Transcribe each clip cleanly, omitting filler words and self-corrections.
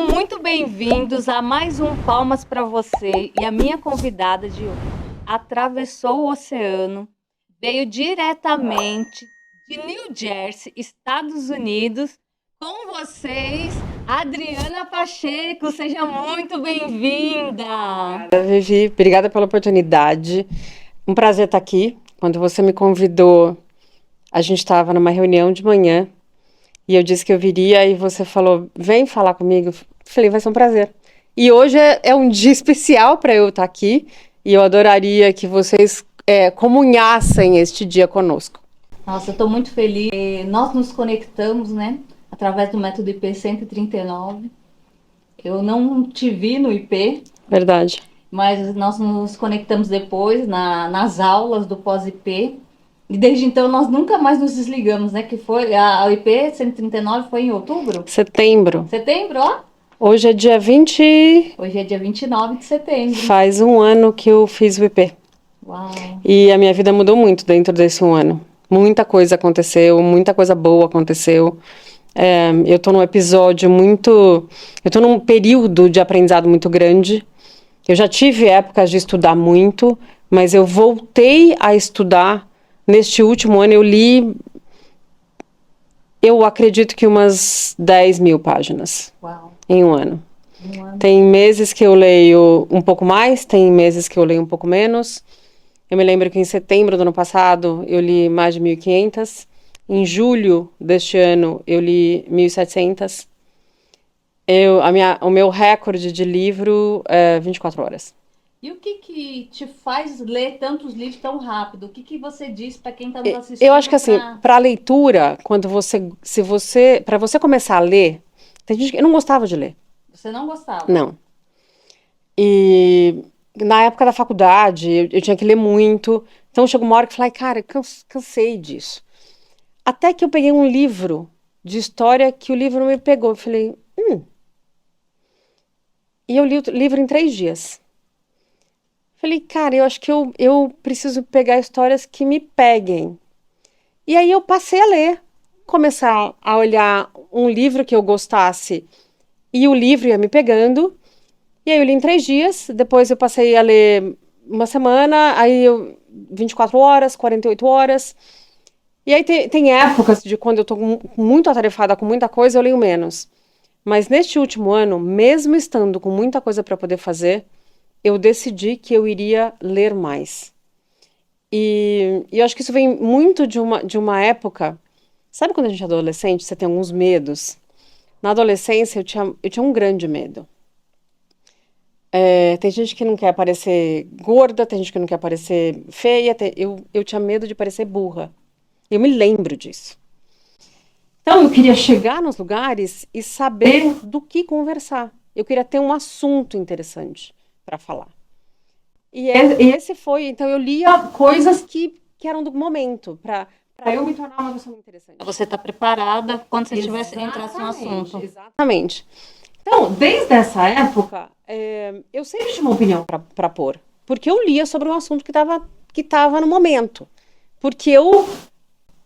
Sejam muito bem-vindos a mais um Palmas para você. E a minha convidada de hoje atravessou o oceano, veio diretamente de New Jersey, Estados Unidos, com vocês, Adriana Pacheco. Seja muito bem-vinda. Vivi, obrigada pela oportunidade. Um prazer estar aqui. Quando você me convidou, a gente estava numa reunião de manhã e eu disse que eu viria e você falou, vem falar comigo. Falei, vai ser um prazer. E hoje é um dia especial para eu estar aqui e eu adoraria que vocês comunhassem este dia conosco. Nossa, eu estou muito feliz. Nós nos conectamos, né, através do método IP 139. Eu não te vi no IP. Verdade. Mas nós nos conectamos depois nas aulas do pós-IP. E desde então nós nunca mais nos desligamos, né? Que foi a IP 139 foi em outubro? Setembro. Setembro, ó. Hoje é dia 20... Hoje é dia 29 de setembro. Faz um ano que eu fiz o IP. Uau. E a minha vida mudou muito dentro desse um ano. Muita coisa aconteceu, muita coisa boa aconteceu. Eu tô num episódio muito... Eu tô num período de aprendizado muito grande. Eu já tive épocas de estudar muito, mas eu voltei a estudar. Neste último ano eu li, eu acredito que umas 10 mil páginas. Uau. Em um ano. Um ano. Tem meses que eu leio um pouco mais, tem meses que eu leio um pouco menos. Eu me lembro que em setembro do ano passado eu li mais de 1.500. Em julho deste ano eu li 1.700. O meu recorde de livro é 24 horas. E o que te faz ler tantos livros tão rápido? O que você diz para quem está nos assistindo? Eu acho que assim, para a leitura, para você começar a ler, tem gente que eu não gostava de ler. Você não gostava? Não. E na época da faculdade, eu tinha que ler muito. Então chegou uma hora que eu falei, cara, cansei disso. Até que eu peguei um livro de história que o livro me pegou. Eu falei, E eu li o livro em 3 dias. Falei, cara, eu acho que eu preciso pegar histórias que me peguem. E aí eu passei a ler. Começar a olhar um livro que eu gostasse e o livro ia me pegando. E aí eu li em 3 dias. Depois eu passei a ler uma semana. Aí 24 horas, 48 horas. E aí tem épocas de quando eu tô muito atarefada com muita coisa, eu leio menos. Mas neste último ano, mesmo estando com muita coisa para poder fazer, eu decidi que eu iria ler mais. E eu acho que isso vem muito de uma época... Sabe quando a gente é adolescente, você tem alguns medos? Na adolescência, eu tinha um grande medo. Tem gente que não quer parecer gorda, tem gente que não quer parecer feia. Eu tinha medo de parecer burra. Eu me lembro disso. Então, eu queria chegar nos lugares e saber do que conversar. Eu queria ter um assunto interessante para falar. E esse foi... Então, eu lia coisas que eram do momento, para eu me tornar uma pessoa interessante. Você está preparada quando você entrasse no assunto. Exatamente. Então, desde essa época, eu sempre tinha uma opinião para pôr. Porque eu lia sobre um assunto que tava no momento. Porque eu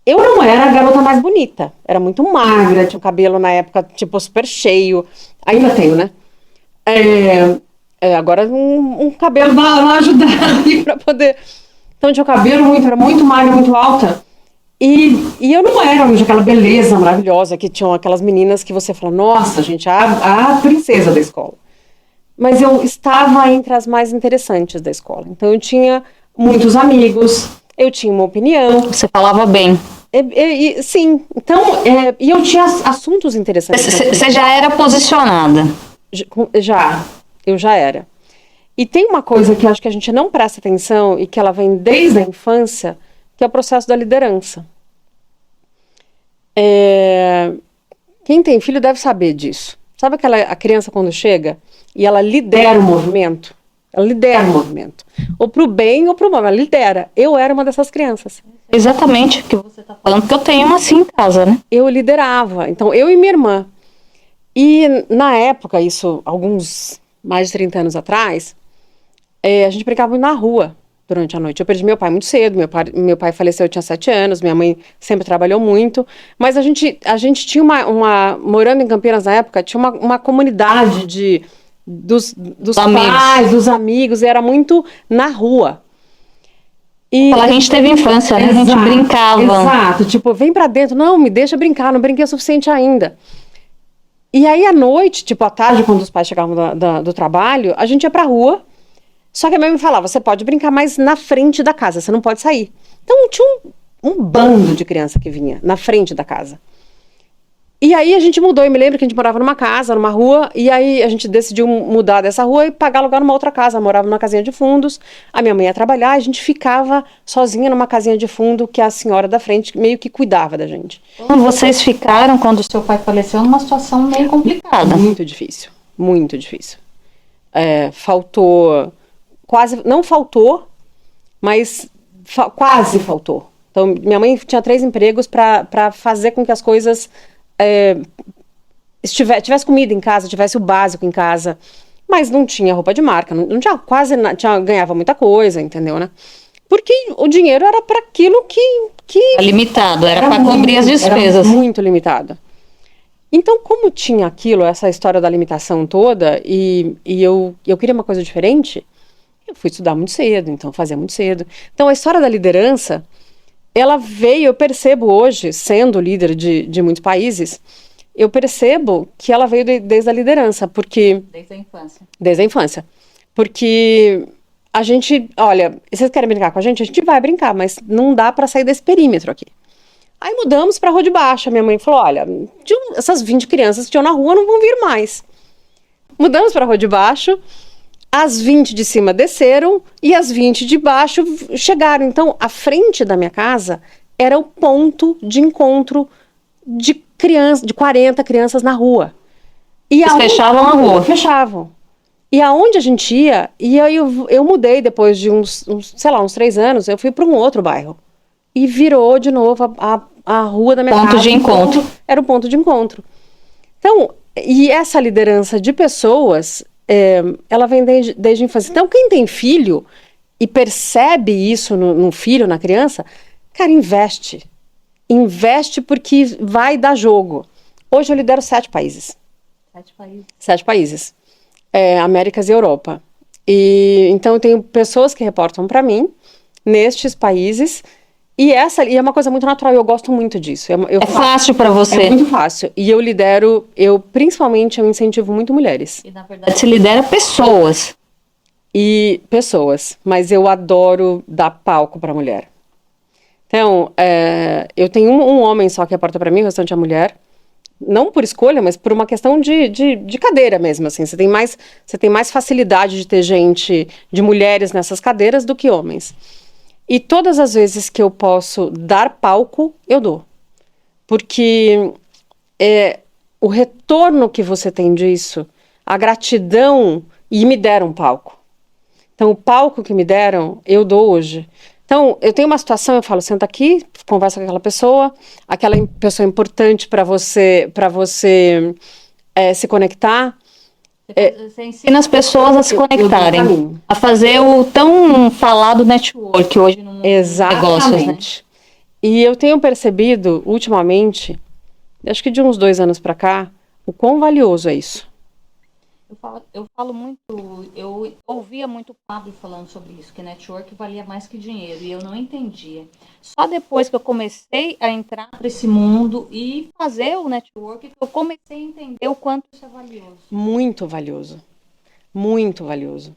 não era a garota mais bonita. Era muito magra, tinha o cabelo na época, tipo, super cheio. Ainda tenho, né? Agora um cabelo vai ajudar ali pra poder... Então tinha o cabelo era muito magra, muito alta. E eu não era aquela beleza maravilhosa que tinham aquelas meninas que você fala, nossa, gente, a princesa da escola. Mas eu estava entre as mais interessantes da escola. Então eu tinha muitos amigos, eu tinha uma opinião. Você falava bem. Sim, então, e eu tinha assuntos interessantes. Você já era posicionada? Eu já era. E tem uma coisa que eu acho que a gente não presta atenção e que ela vem desde a infância, que é o processo da liderança. Quem tem filho deve saber disso. Sabe a criança quando chega e ela lidera o movimento? Ela lidera o movimento. Ou pro bem ou pro mal, ela lidera. Eu era uma dessas crianças. Exatamente o que você está falando, porque eu tenho uma assim em casa, né? Eu liderava. Então, eu e minha irmã. E na época, isso, mais de 30 anos atrás, a gente brincava muito na rua. durante a noite. Eu perdi meu pai muito cedo, meu pai faleceu, eu tinha 7 anos, minha mãe sempre trabalhou muito, mas a gente tinha morando em Campinas na época, tinha uma comunidade dos Amigos. pais, dos amigos, e era muito na rua. E A gente teve infância, né? A gente brincava. Exato, tipo, vem pra dentro, não, me deixa brincar, não brinquei o suficiente ainda. E aí, à noite, tipo, à tarde, quando os pais chegavam do trabalho, a gente ia pra rua, só que a minha mãe falava, você pode brincar mais na frente da casa, você não pode sair. Então, tinha um bando de criança que vinha na frente da casa. E aí, a gente mudou, eu me lembro que a gente morava numa casa, numa rua, e aí a gente decidiu mudar dessa rua e pagar lugar numa outra casa, eu morava numa casinha de fundos, a minha mãe ia trabalhar, a gente ficava sozinha numa casinha de fundo, que a senhora da frente meio que cuidava da gente. Então, vocês ficaram, quando o seu pai faleceu, numa situação meio complicada. Muito difícil, muito difícil. Faltou, quase, não faltou, mas quase faltou. Então, minha mãe tinha 3 empregos para fazer com que as coisas tivesse comida em casa, tivesse o básico em casa, mas não tinha roupa de marca, não tinha quase nada, ganhava muita coisa, entendeu, né? Porque o dinheiro era para aquilo que Limitado, era para cobrir as despesas. era muito limitado. Então, como tinha essa história da limitação toda, e eu queria uma coisa diferente, eu fui estudar muito cedo, então fazia muito cedo. Então, a história da liderança, ela veio, eu percebo hoje, sendo líder de muitos países, eu percebo que ela veio desde a liderança, porque... Desde a infância. Desde a infância. Porque a gente, olha, vocês querem brincar com a gente vai brincar, mas não dá para sair desse perímetro aqui. Aí mudamos para a Rua de Baixo, a minha mãe falou, olha, essas 20 crianças que tinham na rua não vão vir mais. Mudamos para a Rua de Baixo, as 20 de cima desceram e as 20 de baixo chegaram. Então, a frente da minha casa era o ponto de encontro de 40 crianças na rua. E eles fechavam a rua? Fechavam. E aonde a gente ia, e aí eu mudei depois de uns 3 anos, eu fui para um outro bairro. E virou de novo a rua da minha casa. Ponto de encontro. Era o ponto de encontro. Então, e essa liderança de pessoas, ela vem desde a infância. Então, quem tem filho e percebe isso no filho, na criança, cara, investe. Investe porque vai dar jogo. Hoje eu lidero 7 países. 7 países. 7 países. Américas e Europa. E então eu tenho pessoas que reportam para mim nestes países. E é uma coisa muito natural, eu gosto muito disso. É fácil para você? É muito fácil. E eu lidero, principalmente, eu incentivo muito mulheres. E na verdade você lidera pessoas. Mas eu adoro dar palco para mulher. Então, eu tenho um homem só que reporta para mim, o restante é mulher. Não por escolha, mas por uma questão de cadeira mesmo, assim. Você tem mais facilidade de ter gente, de mulheres nessas cadeiras do que homens. E todas as vezes que eu posso dar palco, eu dou. Porque o retorno que você tem disso, a gratidão, e me deram palco. Então, o palco que me deram, eu dou hoje. Então, eu tenho uma situação, eu falo, senta aqui, conversa com aquela pessoa é importante para você se conectar. Você ensina as pessoas a se conectarem, a fazer o tão falado network hoje no mundo dos negócios, né? E eu tenho percebido, ultimamente, acho que de uns 2 anos para cá, o quão valioso é isso. Eu falo muito, eu ouvia muito o Pablo falando sobre isso, que network valia mais que dinheiro, e eu não entendia. Só depois que eu comecei a entrar para esse mundo e fazer o network, que eu comecei a entender o quanto isso é valioso. Muito valioso. Muito valioso.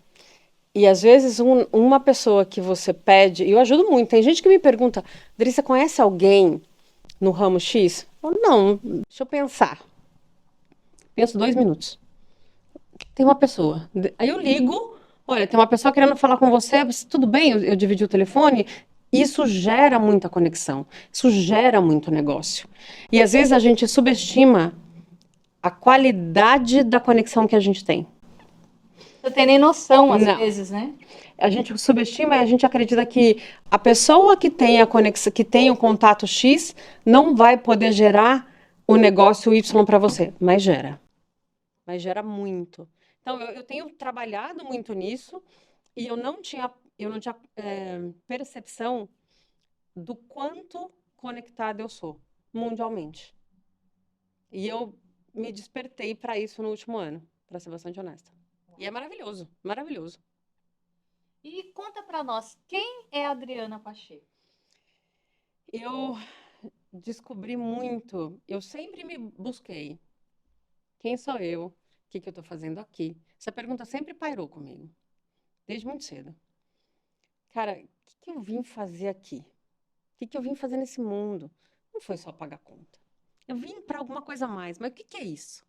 E às vezes uma pessoa que você pede, e eu ajudo muito, tem gente que me pergunta, Dri, você conhece alguém no ramo X? Eu falo, não, deixa eu pensar. Penso 2 minutos. Tem uma pessoa. Aí eu ligo, olha, tem uma pessoa querendo falar com você, tudo bem, eu dividi o telefone. Isso gera muita conexão, isso gera muito negócio. E às vezes a gente subestima a qualidade da conexão que a gente tem. Você tem nem noção, às vezes, né? A gente subestima e a gente acredita que a pessoa que tem a conexão, que tem o contato X, não vai poder gerar o negócio Y para você, mas gera. Mas gera muito. Então, eu tenho trabalhado muito nisso e eu não tinha eu não tinha percepção do quanto conectada eu sou mundialmente. E eu me despertei para isso no último ano, para ser bastante honesta. E é maravilhoso, maravilhoso. E conta para nós, quem é a Adriana Pacheco? Eu descobri muito, eu sempre me busquei. Quem sou eu? O que que eu estou fazendo aqui? Essa pergunta sempre pairou comigo, desde muito cedo. Cara, o que que eu vim fazer aqui? O que que eu vim fazer nesse mundo? Não foi só pagar conta. Eu vim para alguma coisa a mais, mas o que que é isso?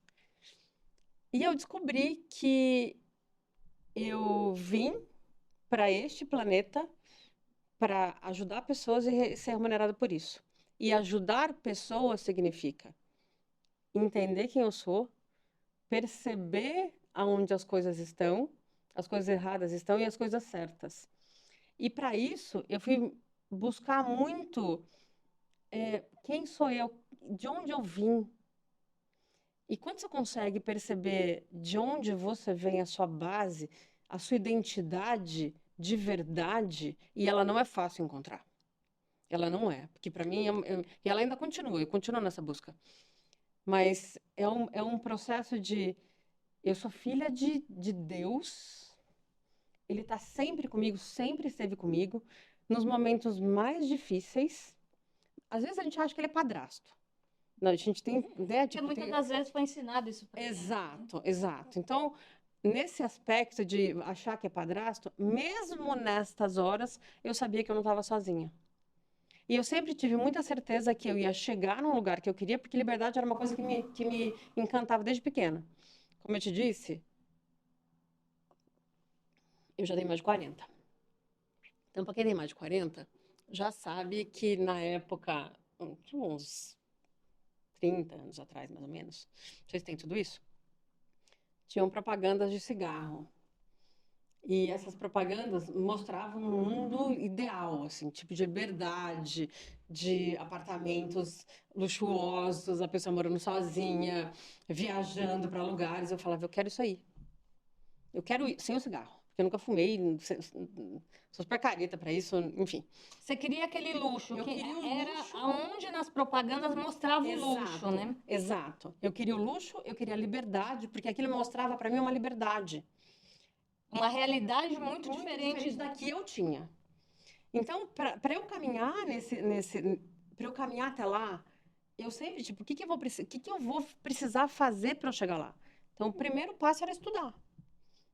E eu descobri que eu vim para este planeta para ajudar pessoas e ser remunerada por isso. E ajudar pessoas significa entender quem eu sou, perceber aonde as coisas estão, as coisas erradas estão e as coisas certas. E para isso eu fui buscar muito quem sou eu, de onde eu vim. E quando você consegue perceber de onde você vem, a sua base, a sua identidade de verdade, e ela não é fácil encontrar. Ela não é, porque para mim, e ela ainda continua, eu continuo nessa busca. Mas é um processo de, eu sou filha de Deus, Ele está sempre comigo, sempre esteve comigo, nos momentos mais difíceis. Às vezes a gente acha que ele é padrasto. Não, a gente tem, né, Porque tipo, muitas tem... das vezes foi ensinado isso pra gente. Exato, exato. Então, nesse aspecto de achar que é padrasto, mesmo nestas horas, eu sabia que eu não estava sozinha. E eu sempre tive muita certeza que eu ia chegar num lugar que eu queria, porque liberdade era uma coisa que me encantava desde pequena. Como eu te disse, eu já tenho mais de 40. Então, para quem tem mais de 40, já sabe que na época, uns 30 anos atrás, mais ou menos, vocês têm tudo isso? Tinham propagandas de cigarro. E essas propagandas mostravam um mundo ideal, assim, tipo de liberdade, de apartamentos luxuosos, a pessoa morando sozinha, viajando para lugares. Eu falava, eu quero isso aí. Eu quero ir sem o cigarro, porque eu nunca fumei, sou super careta para isso, enfim. Você queria aquele luxo, Eu que queria o era luxo. aonde nas propagandas mostrava o luxo, Exato, né? exato. Eu queria o luxo, eu queria a liberdade, porque aquilo mostrava para mim uma liberdade. Uma realidade muito Muito diferente. diferente da que eu tinha. Então, para eu caminhar para eu caminhar até lá, eu sempre, tipo, o que que eu vou precisar fazer para eu chegar lá? Então, o primeiro passo era estudar.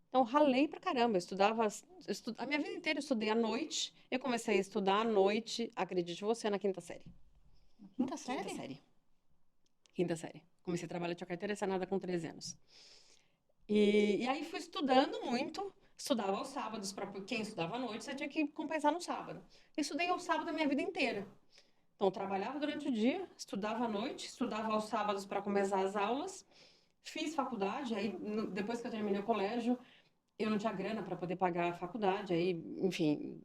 Então, ralei pra caramba, eu estudava, a minha vida inteira eu estudei à noite. Eu comecei a estudar à noite, acredite você, na quinta série. Quinta Quinta série? série. Quinta série. Comecei a trabalhar, tinha carteira assinada com 13 anos. E aí fui estudando muito, estudava aos sábados, para quem estudava à noite, você tinha que compensar no sábado. Estudei ao sábado a minha vida inteira. Então, eu trabalhava durante o dia, estudava à noite, estudava aos sábados para começar as aulas, fiz faculdade, aí depois que eu terminei o colégio, eu não tinha grana para poder pagar a faculdade, aí, enfim,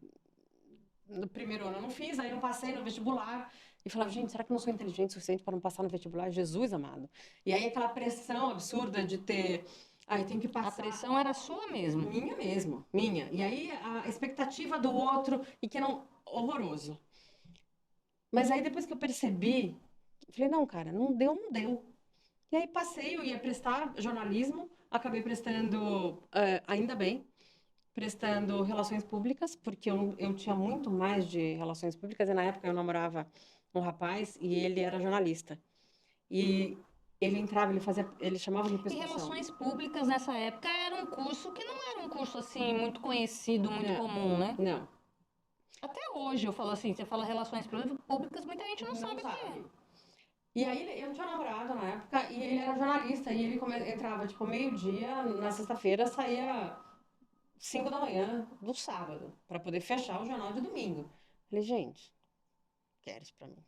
no primeiro ano eu não fiz, aí não passei no vestibular. E falava, gente, será que eu não sou inteligente o suficiente para não passar no vestibular? Jesus amado. E aí aquela pressão absurda de ter. Aí tem que A passar. pressão era sua mesmo. Minha mesmo, minha. E aí a expectativa do outro, e que não. Horroroso. Mas aí depois que eu percebi, eu falei, não, cara, não deu, não deu. E aí passei, eu ia prestar jornalismo, acabei prestando, ainda bem, prestando relações públicas, porque eu tinha muito mais de relações públicas, e na época eu namorava um rapaz e ele era jornalista. E ele entrava, ele chamava de E pescação. relações públicas nessa época era um curso que não era um curso assim muito conhecido, muito Não, comum, né? não, Até hoje eu falo assim, você fala relações públicas, muita gente não não sabe o que é. sabe. E aí eu tinha um namorado na época e ele era jornalista e ele entrava tipo meio-dia na sexta-feira, saía 5 da manhã do sábado para poder fechar o jornal de domingo. Falei, gente, quero isso para mim.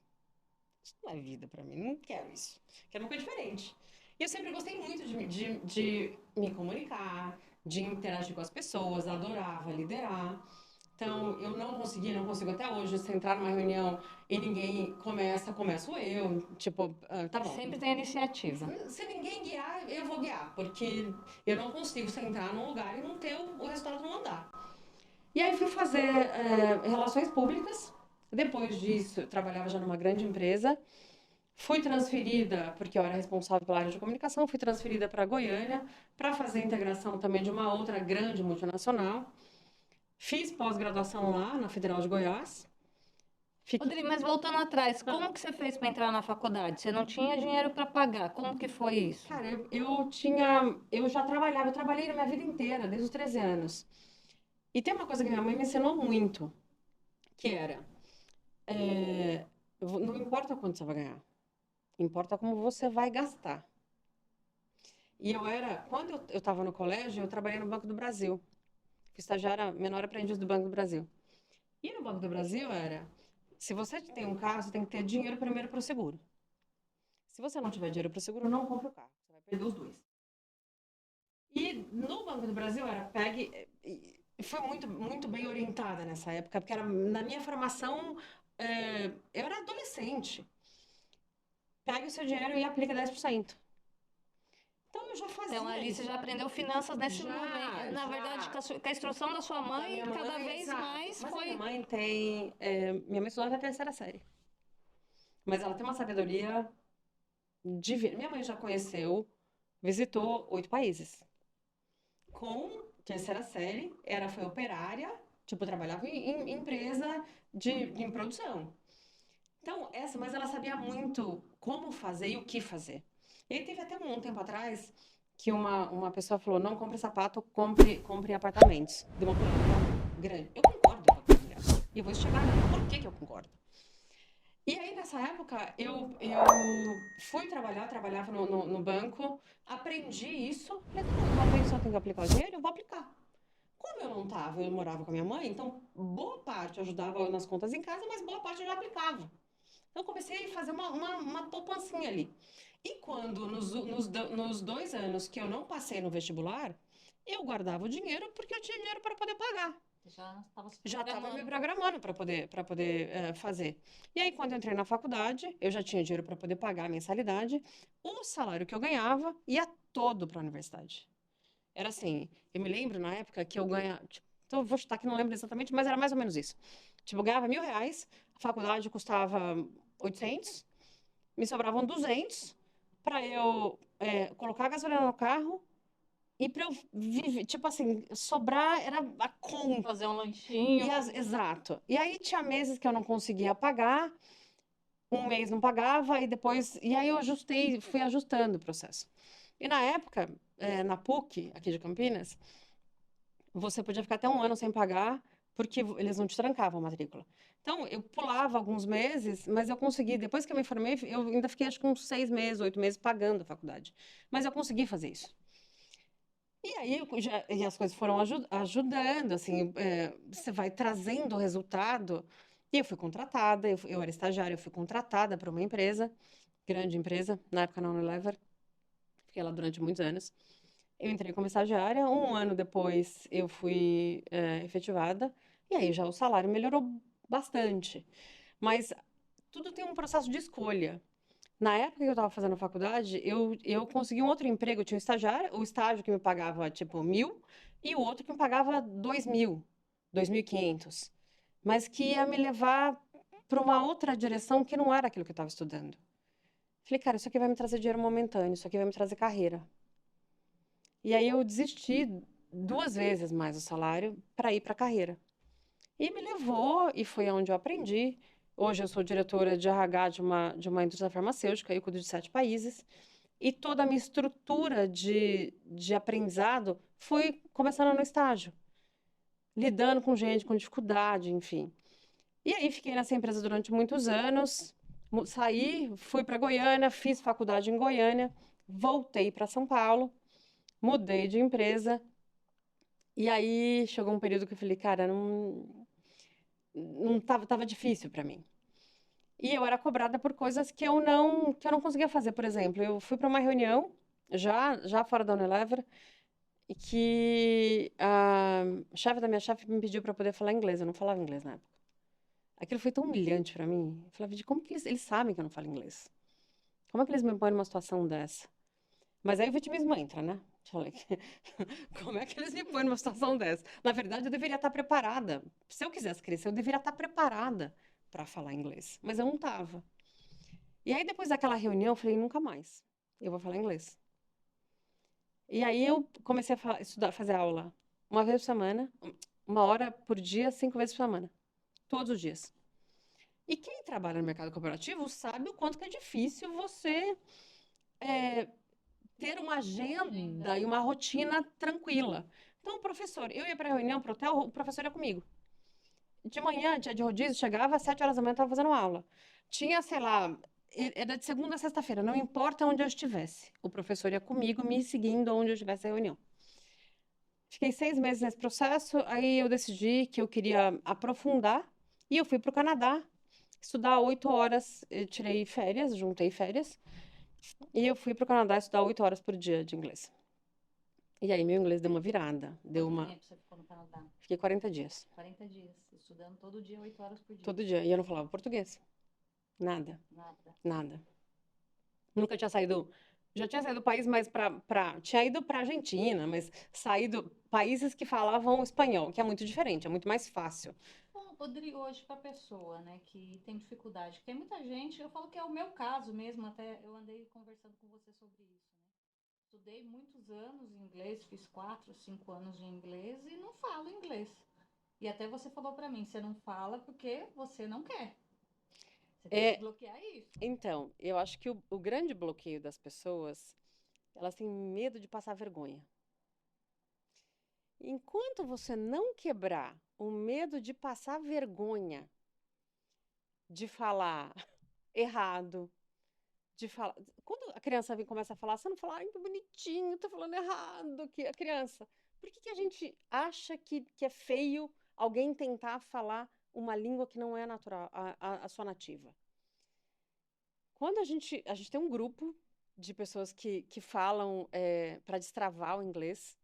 Isso não é vida para mim, não quero isso. Quero uma coisa diferente. E eu sempre gostei muito de me comunicar, de interagir com as pessoas, adorava liderar. Então, eu não consegui, não consigo até hoje, se entrar numa reunião e ninguém começa, começo eu. Tipo, tá bom. Sempre tem iniciativa. Se ninguém guiar, eu vou guiar, porque eu não consigo sentar num lugar e não ter o resultado não andar. E aí fui fazer relações públicas. Depois disso, eu trabalhava já numa grande empresa. Fui transferida, porque eu era responsável pela área de comunicação, fui transferida para Goiânia para fazer a integração também de uma outra grande multinacional. Fiz pós-graduação lá na Federal de Goiás. Fiquei. Rodrigo, mas voltando atrás, como que você fez para entrar na faculdade? Você não tinha dinheiro para pagar. Como que foi isso? Cara, eu já trabalhava, eu trabalhei na minha vida inteira, desde os 13 anos. E tem uma coisa que minha mãe me ensinou muito, que era, não importa quanto você vai ganhar, importa como você vai gastar. Quando eu estava no colégio, eu trabalhei no Banco do Brasil. Fui estagiária, menor aprendiz do Banco do Brasil. E no Banco do Brasil se você tem um carro, você tem que ter dinheiro primeiro para o seguro. Se você não tiver dinheiro para o seguro, não compre o carro, você vai perder os dois. E no Banco do Brasil foi muito bem orientada nessa época, porque na minha formação, eu era adolescente. Pegue o seu dinheiro e aplica 10%. Então eu já fazia Então, ali você isso. já aprendeu finanças nesse Já, momento. Na verdade, já. com a instrução da sua Da mãe, minha cada mãe, vez exato. mais Mas a minha foi. mãe tem. Minha mãe estudou até a terceira série. Mas ela tem uma sabedoria divina. Minha mãe já conheceu, visitou 8 países. Com terceira série, ela foi operária, tipo, trabalhava em empresa em produção. Então, mas ela sabia muito como fazer e o que fazer. E aí teve até um tempo atrás que uma pessoa falou: não compre sapato, compre apartamentos. De uma polêmica grande. Eu concordo com aquela mulher. E eu vou chegar por que eu concordo. E aí, nessa época, eu fui trabalhar, trabalhava no banco, aprendi isso. Falei, tá bom, eu só tenho que aplicar o dinheiro, eu vou aplicar. Como eu não estava, eu morava com a minha mãe, então boa parte eu ajudava nas contas em casa, mas boa parte eu já aplicava. Então, eu comecei a fazer uma poupancinha ali. E quando, nos 2 anos que eu não passei no vestibular, eu guardava o dinheiro porque eu tinha dinheiro para poder pagar. Já estava se Já estava me programando. programando para poder fazer. E aí, quando eu entrei na faculdade, eu já tinha dinheiro para poder pagar a mensalidade. O salário que eu ganhava ia todo para a universidade. Era assim, eu me lembro na época que eu ganhava, tipo, então eu vou chutar que não lembro exatamente, mas era mais ou menos isso. Tipo, eu ganhava R$ 1.000, a faculdade custava 800, me sobravam 200 para eu colocar gasolina no carro e para eu viver, tipo assim, sobrar era a conta. Fazer um lanchinho. Exato. E aí tinha meses que eu não conseguia pagar, um mês não pagava, e aí eu fui ajustando o processo. E na época, na PUC, aqui de Campinas, você podia ficar até um ano sem pagar, porque eles não te trancavam a matrícula. Então, eu pulava alguns meses, mas eu consegui, depois que eu me formei, eu ainda fiquei acho que uns 6 meses, 8 meses pagando a faculdade. Mas eu consegui fazer isso. E aí e as coisas foram ajudando, assim, você vai trazendo o resultado. E eu fui contratada, eu era estagiária, eu fui contratada para uma empresa, grande empresa, na época na Unilever, fiquei lá durante muitos anos. Eu entrei como estagiária, um ano depois eu fui efetivada, e aí já o salário melhorou bastante. Mas tudo tem um processo de escolha. Na época que eu estava fazendo faculdade, eu consegui um outro emprego. Eu tinha um estagiário, o estágio que me pagava tipo 1.000 e o outro que me pagava 2.000, 2.500, mas que ia me levar para uma outra direção que não era aquilo que eu estava estudando. Falei, cara, isso aqui vai me trazer dinheiro momentâneo, isso aqui vai me trazer carreira. E aí eu desisti 2 vezes mais o salário para ir para a carreira. E me levou, e foi onde eu aprendi. Hoje eu sou diretora de RH de uma indústria farmacêutica, eu cuido de 7 países. E toda a minha estrutura de aprendizado foi começando no estágio, lidando com gente com dificuldade, enfim. E aí fiquei nessa empresa durante muitos anos, saí, fui para Goiânia, fiz faculdade em Goiânia, voltei para São Paulo, mudei de empresa. E aí chegou um período que eu falei, cara, não tava difícil para mim. E eu era cobrada por coisas que eu não conseguia fazer. Por exemplo, eu fui para uma reunião, já fora da Unilever, e que a chefe da minha chefe me pediu para poder falar inglês. Eu não falava inglês na época. Aquilo foi tão humilhante para mim. Eu falava, de como que eles sabem que eu não falo inglês? Como é que eles me põem numa situação dessa? Mas aí o vitimismo entra, né? Falei, como é que eles me põem numa situação dessa? Na verdade, eu deveria estar preparada. Se eu quisesse crescer, eu deveria estar preparada para falar inglês. Mas eu não estava. E aí, depois daquela reunião, eu falei, nunca mais. Eu vou falar inglês. E aí eu comecei a estudar, fazer aula uma vez por semana, 1 hora por dia, 5 vezes por semana. Todos os dias. E quem trabalha no mercado corporativo sabe o quanto que é difícil você é, ter uma agenda e uma rotina tranquila. Então, o professor, eu ia para a reunião, para o hotel, o professor ia comigo. De manhã, dia de rodízio, chegava às 7 horas da manhã, estava fazendo aula. Tinha, sei lá, era de segunda a sexta-feira, não importa onde eu estivesse. O professor ia comigo, me seguindo onde eu estivesse a reunião. Fiquei 6 meses nesse processo, aí eu decidi que eu queria aprofundar e eu fui para o Canadá estudar 8 horas. Eu tirei férias, juntei férias, e eu fui para o Canadá estudar 8 horas por dia de inglês. E aí meu inglês deu uma virada, deu Quanto uma... tempo você ficou no Canadá? Fiquei 40 dias, 40 dias, estudando todo dia, 8 horas por dia. todo dia, e eu não falava português. Nada, Nada. nada. Nunca tinha saído, já tinha saído do país, mas tinha ido para Argentina, mas saído países que falavam espanhol, que é muito diferente, é muito mais fácil. Bom, Rodrigo, hoje para a pessoa, né, que tem dificuldade, que tem muita gente, eu falo que é o meu caso mesmo, até eu andei conversando com você sobre isso, né? Estudei muitos anos em inglês, fiz 4, 5 anos de inglês e não falo inglês. E até você falou para mim, você não fala porque você não quer. Você tem que É, desbloquear isso. então, eu acho que o grande bloqueio das pessoas, elas têm medo de passar vergonha. Enquanto você não quebrar o medo de passar vergonha, de falar errado, de falar. Quando a criança vem e começa a falar, você não fala, ai, que bonitinho, tô falando errado, que a criança. Por que que a gente acha que é feio alguém tentar falar uma língua que não é natural, a sua nativa? Quando a gente tem um grupo de pessoas que falam para destravar o inglês,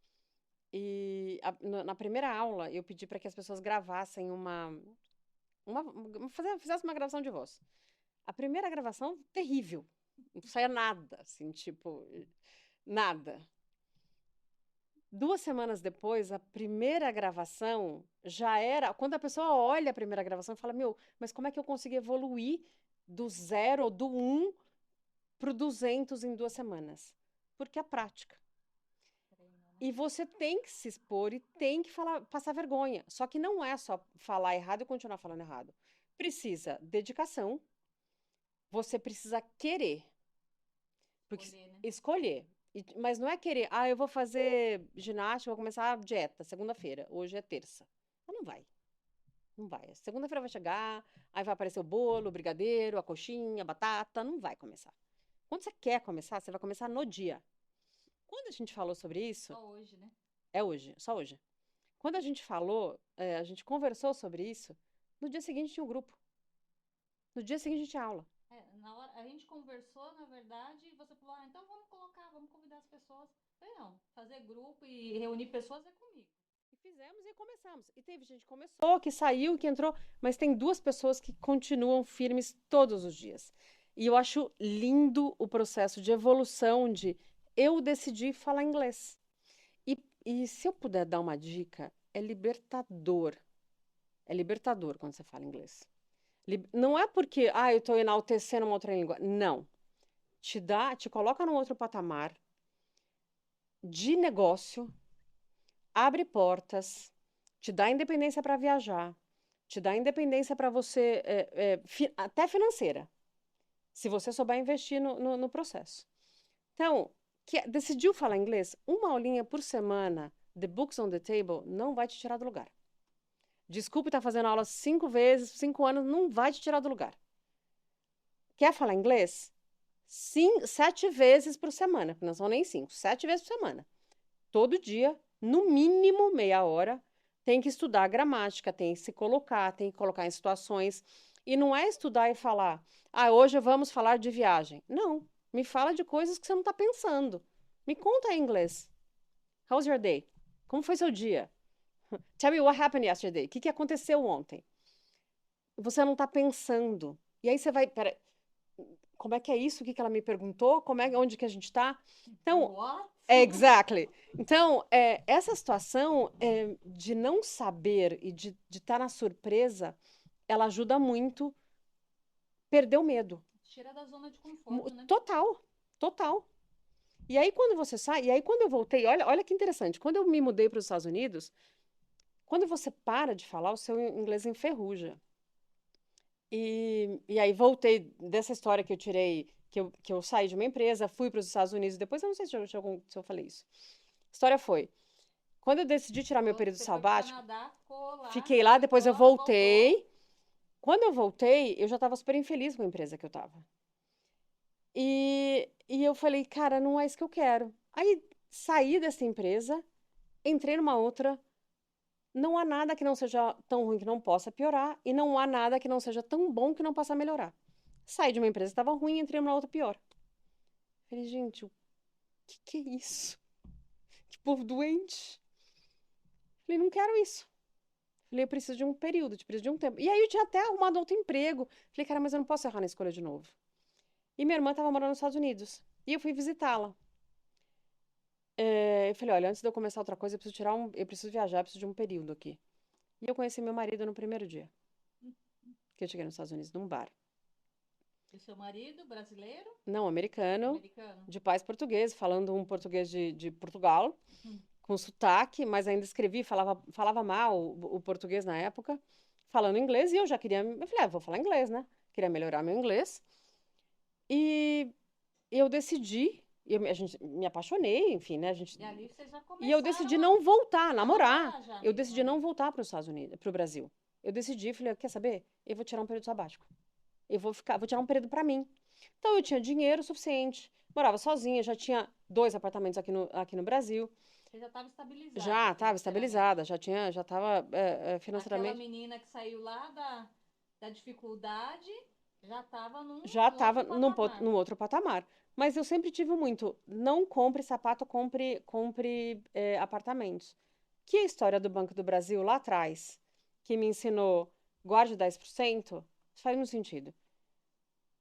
e na primeira aula eu pedi para que as pessoas gravassem fizesse uma gravação de voz. A primeira gravação, terrível. Não saía nada, assim, tipo, nada. 2 semanas depois, a primeira gravação já era. Quando a pessoa olha a primeira gravação e fala, meu, mas como é que eu consegui evoluir do 0 ou do 1 para o 200 em 2 semanas? Porque a prática. E você tem que se expor e tem que falar, passar vergonha. Só que não é só falar errado e continuar falando errado. Precisa dedicação, você precisa querer. Porque Escolher, né? escolher. Mas não é querer, eu vou fazer ginástica, vou começar a dieta segunda-feira. Hoje é terça. Mas não vai. Não vai. Segunda-feira vai chegar, aí vai aparecer o bolo, o brigadeiro, a coxinha, a batata. Não vai começar. Quando você quer começar, você vai começar no dia. Quando a gente falou sobre isso, Só hoje, né? é hoje, só hoje. Quando a gente falou, a gente conversou sobre isso, no dia seguinte tinha um grupo. No dia seguinte tinha aula. Na hora, a gente conversou, na verdade, e você falou, então vamos colocar, vamos convidar as pessoas. Eu falei, não, fazer grupo e reunir pessoas é comigo. E fizemos e começamos. E teve gente que começou, que saiu, que entrou, mas tem 2 pessoas que continuam firmes todos os dias. E eu acho lindo o processo de evolução de eu decidi falar inglês. E se eu puder dar uma dica, é libertador. É libertador quando você fala inglês. Não é porque, eu estou enaltecendo uma outra língua. Não. Te coloca num outro patamar de negócio, abre portas, te dá independência para viajar, te dá independência para você, até financeira, se você souber investir no processo. Então, decidiu falar inglês? Uma aulinha por semana, The Books on the Table, não vai te tirar do lugar. Desculpe estar fazendo aula 5 vezes, 5 anos, não vai te tirar do lugar. Quer falar inglês? Sim, 7 vezes por semana, não são nem 5, 7 vezes por semana. Todo dia, no mínimo meia hora, tem que estudar a gramática, tem que se colocar, tem que colocar em situações. E não é estudar e falar, hoje vamos falar de viagem. Não, me fala de coisas que você não está pensando. Me conta em inglês. How's your day? Como foi seu dia? Tell me what happened yesterday. O que aconteceu ontem? Você não está pensando. E aí você vai, como é que é isso? O que que ela me perguntou? Onde que a gente tá? Então, What? exactly. Então, essa situação de não saber e de estar na surpresa, ela ajuda muito perder o medo. Tira da zona de conforto, né? Total, total. E aí, quando você sai, e aí, quando eu voltei, olha que interessante, quando eu me mudei para os Estados Unidos, quando você para de falar, o seu inglês enferruja. E aí voltei dessa história que eu tirei, que eu saí de uma empresa, fui para os Estados Unidos, depois eu não sei se eu falei isso. A história foi, quando eu decidi tirar meu período Você foi pro sabático, Canadá, ficou lá, fiquei lá, depois eu aplicou, voltou. voltei. Quando eu voltei, eu já estava super infeliz com a empresa que eu estava. E eu falei, cara, não é isso que eu quero. Aí saí dessa empresa, entrei numa outra. Não há nada que não seja tão ruim que não possa piorar, e não há nada que não seja tão bom que não possa melhorar. Saí de uma empresa que estava ruim e entrei numa outra pior. Falei, gente, o que é isso? Que povo doente. Falei, não quero isso. Falei, eu preciso de um período, eu preciso de um tempo. E aí eu tinha até arrumado outro emprego. Falei, cara, mas eu não posso errar na escolha de novo. E minha irmã estava morando nos Estados Unidos. E eu fui visitá-la. Eu falei, olha, antes de eu começar outra coisa, eu preciso viajar, eu preciso de um período aqui. E eu conheci meu marido no primeiro dia que eu cheguei nos Estados Unidos, num bar. E o seu marido, brasileiro? Não, americano, Americano? de pais portugueses, falando um português de Portugal, com sotaque, mas ainda escrevi, falava mal o português na época, falando inglês, e eu já queria, eu falei, vou falar inglês, né? Queria melhorar meu inglês. E eu decidi, a gente me apaixonei, enfim, né? E ali vocês já E eu começaram decidi não voltar, a namorar. namorar já Eu mesmo decidi não ali. voltar para os Estados Unidos, para o Brasil. Eu decidi, falei, quer saber? Eu vou tirar um período sabático. Vou tirar um período para mim. Então eu tinha dinheiro suficiente, morava sozinha, já tinha 2 apartamentos aqui no Brasil, Você já estava estabilizada já estava financeiramente. estabilizada, já estava Aquela financeiramente, menina que saiu lá da dificuldade já estava num já estava outro patamar. num outro patamar. Mas eu sempre tive muito, não compre sapato, compre apartamentos. Que a história do Banco do Brasil lá atrás, que me ensinou guarde 10%, faz muito sentido.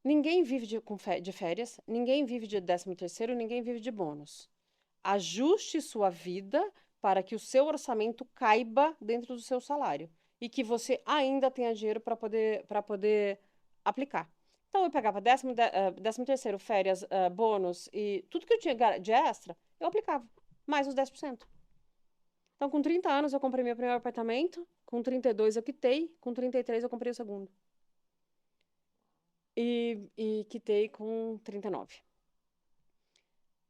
Ninguém vive de férias, ninguém vive de 13º, ninguém vive de bônus. Ajuste sua vida para que o seu orçamento caiba dentro do seu salário e que você ainda tenha dinheiro para poder aplicar. Então eu pegava 13º, férias, bônus e tudo que eu tinha de extra, eu aplicava, mais os 10%. Então com 30 anos eu comprei meu primeiro apartamento, com 32 eu quitei, com 33 eu comprei o segundo. E quitei com 39.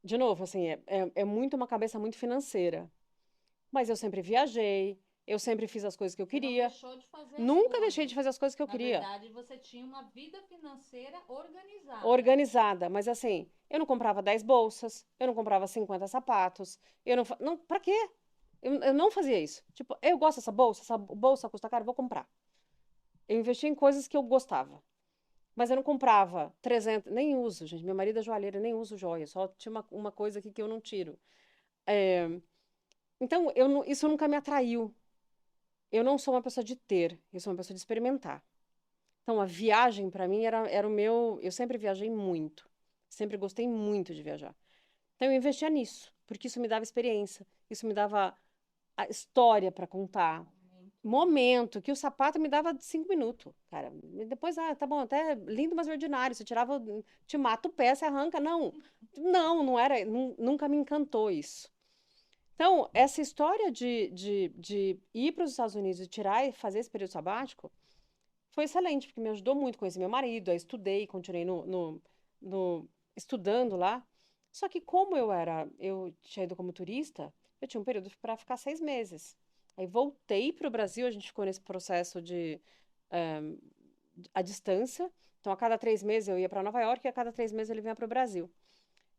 De novo, assim, é muito uma cabeça muito financeira. Mas eu sempre viajei, eu sempre fiz as coisas que eu Você não queria. deixou de fazer as Nunca deixei de coisas. fazer as coisas que eu Na queria. verdade, você tinha uma vida financeira organizada. Organizada, mas assim, eu não comprava 10 bolsas, eu não comprava 50 sapatos, eu não. Não, pra quê? Eu não fazia isso. Tipo, eu gosto dessa bolsa, essa bolsa custa caro, eu vou comprar. Eu investi em coisas que eu gostava. Mas eu não comprava 300, nem uso, gente. Meu marido é joalheiro, eu nem uso joia, só tinha uma coisa aqui que eu não tiro. É, então, isso nunca me atraiu. Eu não sou uma pessoa de ter, eu sou uma pessoa de experimentar. Então, a viagem para mim era o meu. Eu sempre viajei muito, sempre gostei muito de viajar. Então, eu investia nisso, porque isso me dava experiência, isso me dava a história para contar. Momento, né? Momento, que o sapato me dava 5 minutos, cara. E depois, tá bom, até lindo, mas ordinário. Você tirava, te mata o pé, você arranca. Não, não era, nunca me encantou isso. Então, essa história de ir para os Estados Unidos e tirar e fazer esse período sabático foi excelente, porque me ajudou muito. Conheci meu marido, aí estudei, continuei estudando lá. Só que como eu tinha ido como turista, eu tinha um período para ficar 6 meses. Aí voltei para o Brasil, a gente ficou nesse processo à distância. Então, a cada 3 meses eu ia para Nova York e a cada 3 meses ele vinha para o Brasil.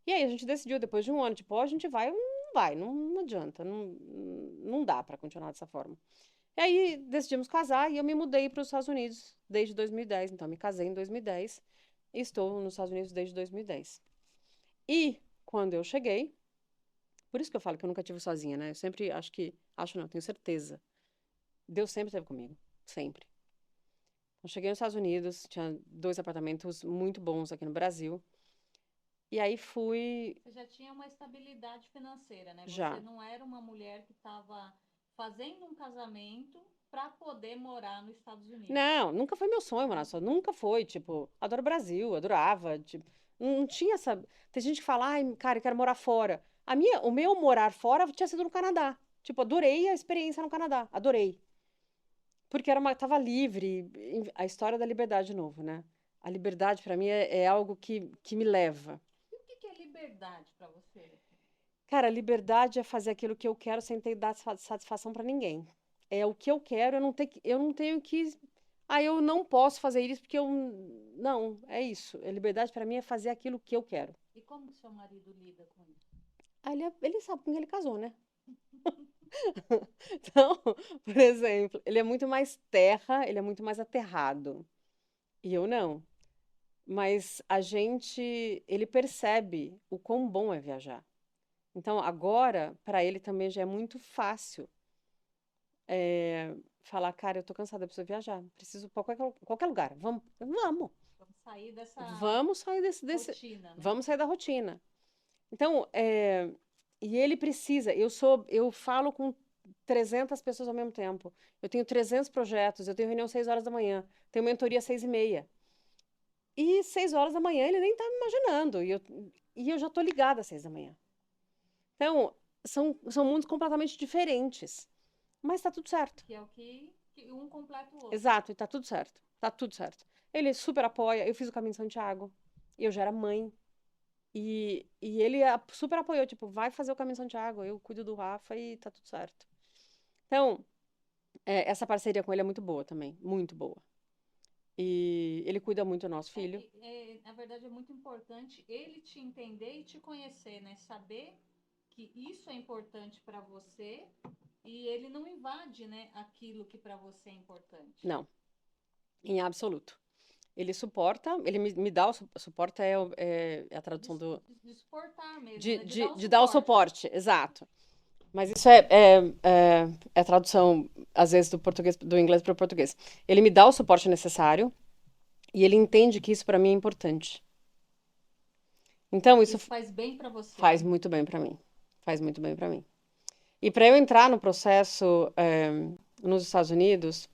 E aí a gente decidiu, depois de um ano, tipo, ó, a gente vai ou não vai, não adianta, não dá para continuar dessa forma. E aí decidimos casar e eu me mudei para os Estados Unidos desde 2010. Então, eu me casei em 2010 e estou nos Estados Unidos desde 2010. E quando eu cheguei, por isso que eu falo que eu nunca tive sozinha, né? Eu sempre acho não, tenho certeza. Deus sempre esteve comigo, sempre. Eu cheguei nos Estados Unidos, tinha 2 apartamentos muito bons aqui no Brasil. E aí fui Você já tinha uma estabilidade financeira, né? Você já. não era uma mulher que estava fazendo um casamento para poder morar nos Estados Unidos, Não, nunca foi meu sonho morar né? só. Nunca foi. Tipo, adoro o Brasil, adorava. Tipo, não tinha essa. Tem gente que fala, ai, cara, eu quero morar fora. O meu morar fora tinha sido no Canadá. Tipo, adorei a experiência no Canadá. Adorei. Porque tava livre. A história da liberdade de novo, né? A liberdade, pra mim, é algo que me leva. E o que que é liberdade para você? Cara, liberdade é fazer aquilo que eu quero sem ter que dar satisfação pra ninguém. É o que eu quero, eu não tenho que. Ah, eu não posso fazer isso porque eu. Não, é isso. A liberdade pra mim é fazer aquilo que eu quero. E como que seu marido lida com isso? Ah, ele sabe com quem ele casou, né? Então, por exemplo, ele é muito mais terra, ele é muito mais aterrado. E eu não. Mas ele percebe o quão bom é viajar. Então, agora, pra ele também já é muito fácil falar, cara, eu tô cansada, eu preciso viajar, preciso para qualquer lugar. Vamos sair dessa Vamos sair rotina, né? vamos sair da rotina. Então, e ele precisa, eu falo com 300 pessoas ao mesmo tempo. Eu tenho 300 projetos, eu tenho reunião 6 horas da manhã, tenho mentoria 6h30. E 6 horas da manhã ele nem tá me imaginando, e eu já tô ligada às 6 da manhã. Então, são mundos completamente diferentes, mas tá tudo certo. Que é o que um completa o outro. Exato, e tá tudo certo. Tá tudo certo. Ele super apoia. Eu fiz o Caminho de Santiago. Eu já era mãe. E ele super apoiou, tipo, vai fazer o Caminho de Santiago. Eu cuido do Rafa e tá tudo certo. Então, essa parceria com ele é muito boa também. Muito boa. E ele cuida muito do nosso filho. Na verdade, é muito importante ele te entender e te conhecer, né? Saber que isso é importante para você e ele não invade, né, aquilo que para você é importante. Não, em absoluto. Ele suporta, ele me dá suporta é a tradução De suportar mesmo, né? De dar um de dar o suporte. suporte, exato. Mas isso é tradução, às vezes, do português, do inglês para o português. Ele me dá o suporte necessário e ele entende que isso para mim é importante. Então, isso Isso faz bem para você, faz né? muito bem para mim. Faz muito bem para mim. E para eu entrar no processo nos Estados Unidos,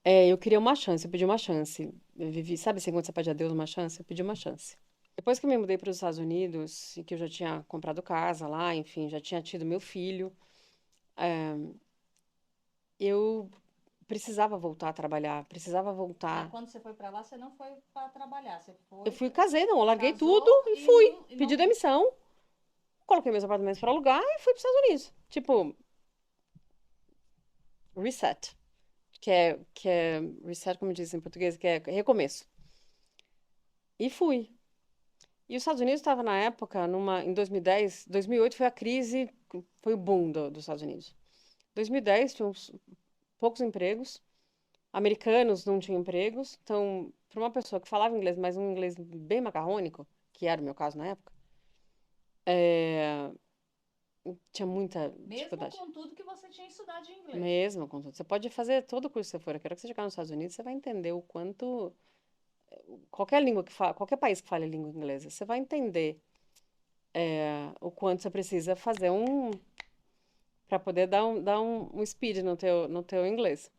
eu queria uma chance, eu pedi uma chance. Eu vivi, sabe assim, quando você pede a Deus uma chance? Eu pedi uma chance. Depois que eu me mudei para os Estados Unidos e que eu já tinha comprado casa lá, enfim, já tinha tido meu filho, eu precisava voltar a trabalhar, precisava Ah, voltar. quando você foi para lá, você não foi para trabalhar, você Eu foi, fui, casei, não, eu larguei tudo casou e fui. e Pedi não demissão, coloquei meus apartamentos para alugar e fui para os Estados Unidos. Tipo, reset, que é reset, como diz em português, que é recomeço. E fui. E os Estados Unidos estava na época, em 2010, 2008 foi a crise, foi o boom dos Estados Unidos. 2010 tinha poucos empregos, americanos não tinham empregos, então, para uma pessoa que falava inglês, mas um inglês bem macarrônico, que era o meu caso na época, é, tinha muita mesmo dificuldade. com tudo que você tinha estudado de inglês. Mesmo, com tudo. Você pode fazer todo o curso que você for. Eu quero que você chegar nos Estados Unidos, você vai entender o quanto. Qualquer língua que fala, qualquer país que fale língua inglesa, você vai entender o quanto você precisa fazer para poder dar um speed no teu inglês.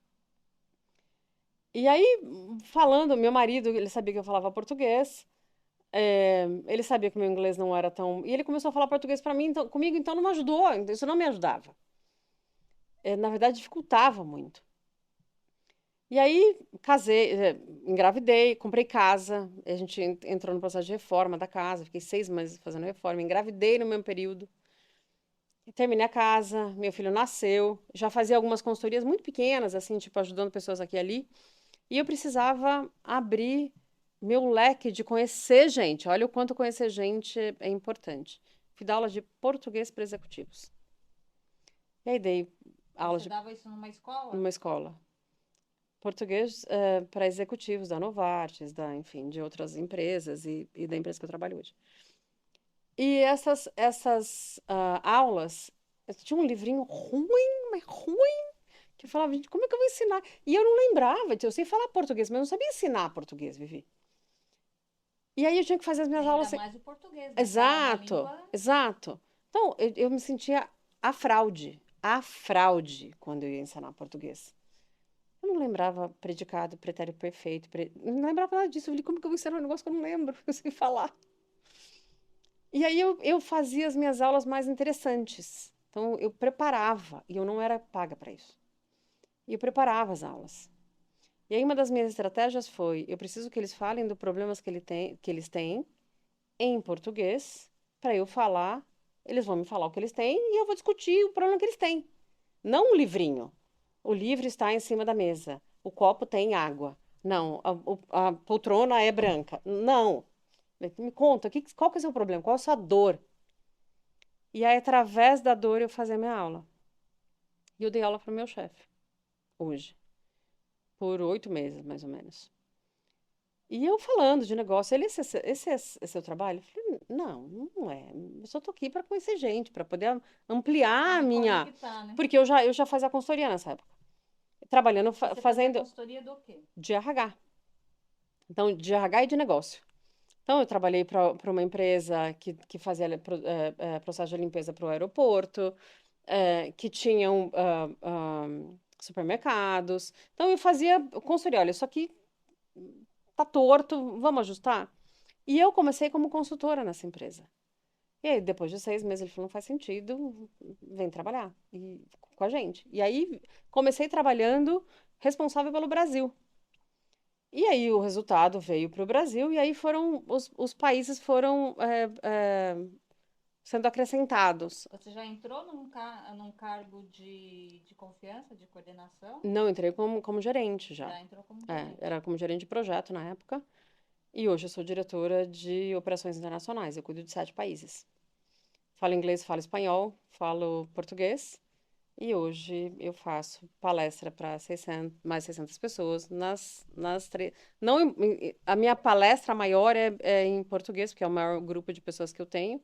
E aí, falando, meu marido, ele sabia que eu falava português, ele sabia que meu inglês não era tão. E ele começou a falar português para mim, comigo, então não me ajudou, isso não me ajudava. Na verdade, dificultava muito. E aí, casei, engravidei, comprei casa, a gente entrou no processo de reforma da casa, fiquei 6 meses fazendo reforma, engravidei no mesmo período, terminei a casa, meu filho nasceu, já fazia algumas consultorias muito pequenas, assim, tipo, ajudando pessoas aqui e ali, e eu precisava abrir meu leque de conhecer gente, olha o quanto conhecer gente é importante. Fui dar aula de português para executivos. E aí dei aulas Você dava isso numa escola? numa escola. Português para executivos da Novartis, enfim, de outras empresas e da empresa que eu trabalho hoje. E essas aulas, tinha um livrinho ruim, mas ruim, Que eu falava, gente, como é que eu vou ensinar? E eu não lembrava, eu sei falar português, mas eu não sabia ensinar português, Vivi. E aí eu tinha que fazer as minhas Ainda aulas. mais o português, né? Que é uma Exato, língua. exato. Então, eu me sentia a fraude, quando eu ia ensinar português. Eu não lembrava predicado, pretérito perfeito, não lembrava nada disso. Eu falei, como que eu vou ensinar um negócio que eu não lembro? Eu sei falar. E aí eu fazia as minhas aulas mais interessantes. Então, eu preparava, e eu não era paga para isso. E eu preparava as aulas. E aí uma das minhas estratégias foi, eu preciso que eles falem dos problemas que eles têm em português, para eu falar, eles vão me falar o que eles têm e eu vou discutir o problema que eles têm. Não um livrinho. O livro está em cima da mesa. O copo tem água. Não, a poltrona é branca. Não. Me conta, qual que é o seu problema? Qual é a sua dor? E aí, através da dor, eu fazia minha aula. E eu dei aula para o meu chefe, hoje, por 8 meses, mais ou menos. E eu falando de negócio, esse é seu trabalho? Eu falei, não, não é. Eu só tô aqui para conhecer gente, para poder ampliar Pra a me minha. conectar, né? Porque eu já fazia consultoria nessa época. Trabalhando, Você fazia fazendo consultoria do quê? de RH. Então, de RH e de negócio. Então, eu trabalhei para uma empresa que fazia processo de limpeza para o aeroporto, que tinham supermercados. Então, eu fazia consultoria. Olha, isso aqui tá torto, vamos ajustar? E eu comecei como consultora nessa empresa. E aí, depois de 6 meses, ele falou, não faz sentido, vem trabalhar com a gente. E aí, comecei trabalhando responsável pelo Brasil. E aí, o resultado veio para o Brasil, e aí os países foram sendo acrescentados. Você já entrou num cargo de confiança, de coordenação? Não, entrei como gerente já. Já entrou como gerente. Era como gerente de projeto na época. E hoje eu sou diretora de operações internacionais. Eu cuido de 7 países. Falo inglês, falo espanhol, falo português. E hoje eu faço palestra para mais 600 pessoas nas três. Não, a minha palestra maior é em português, porque é o maior grupo de pessoas que eu tenho,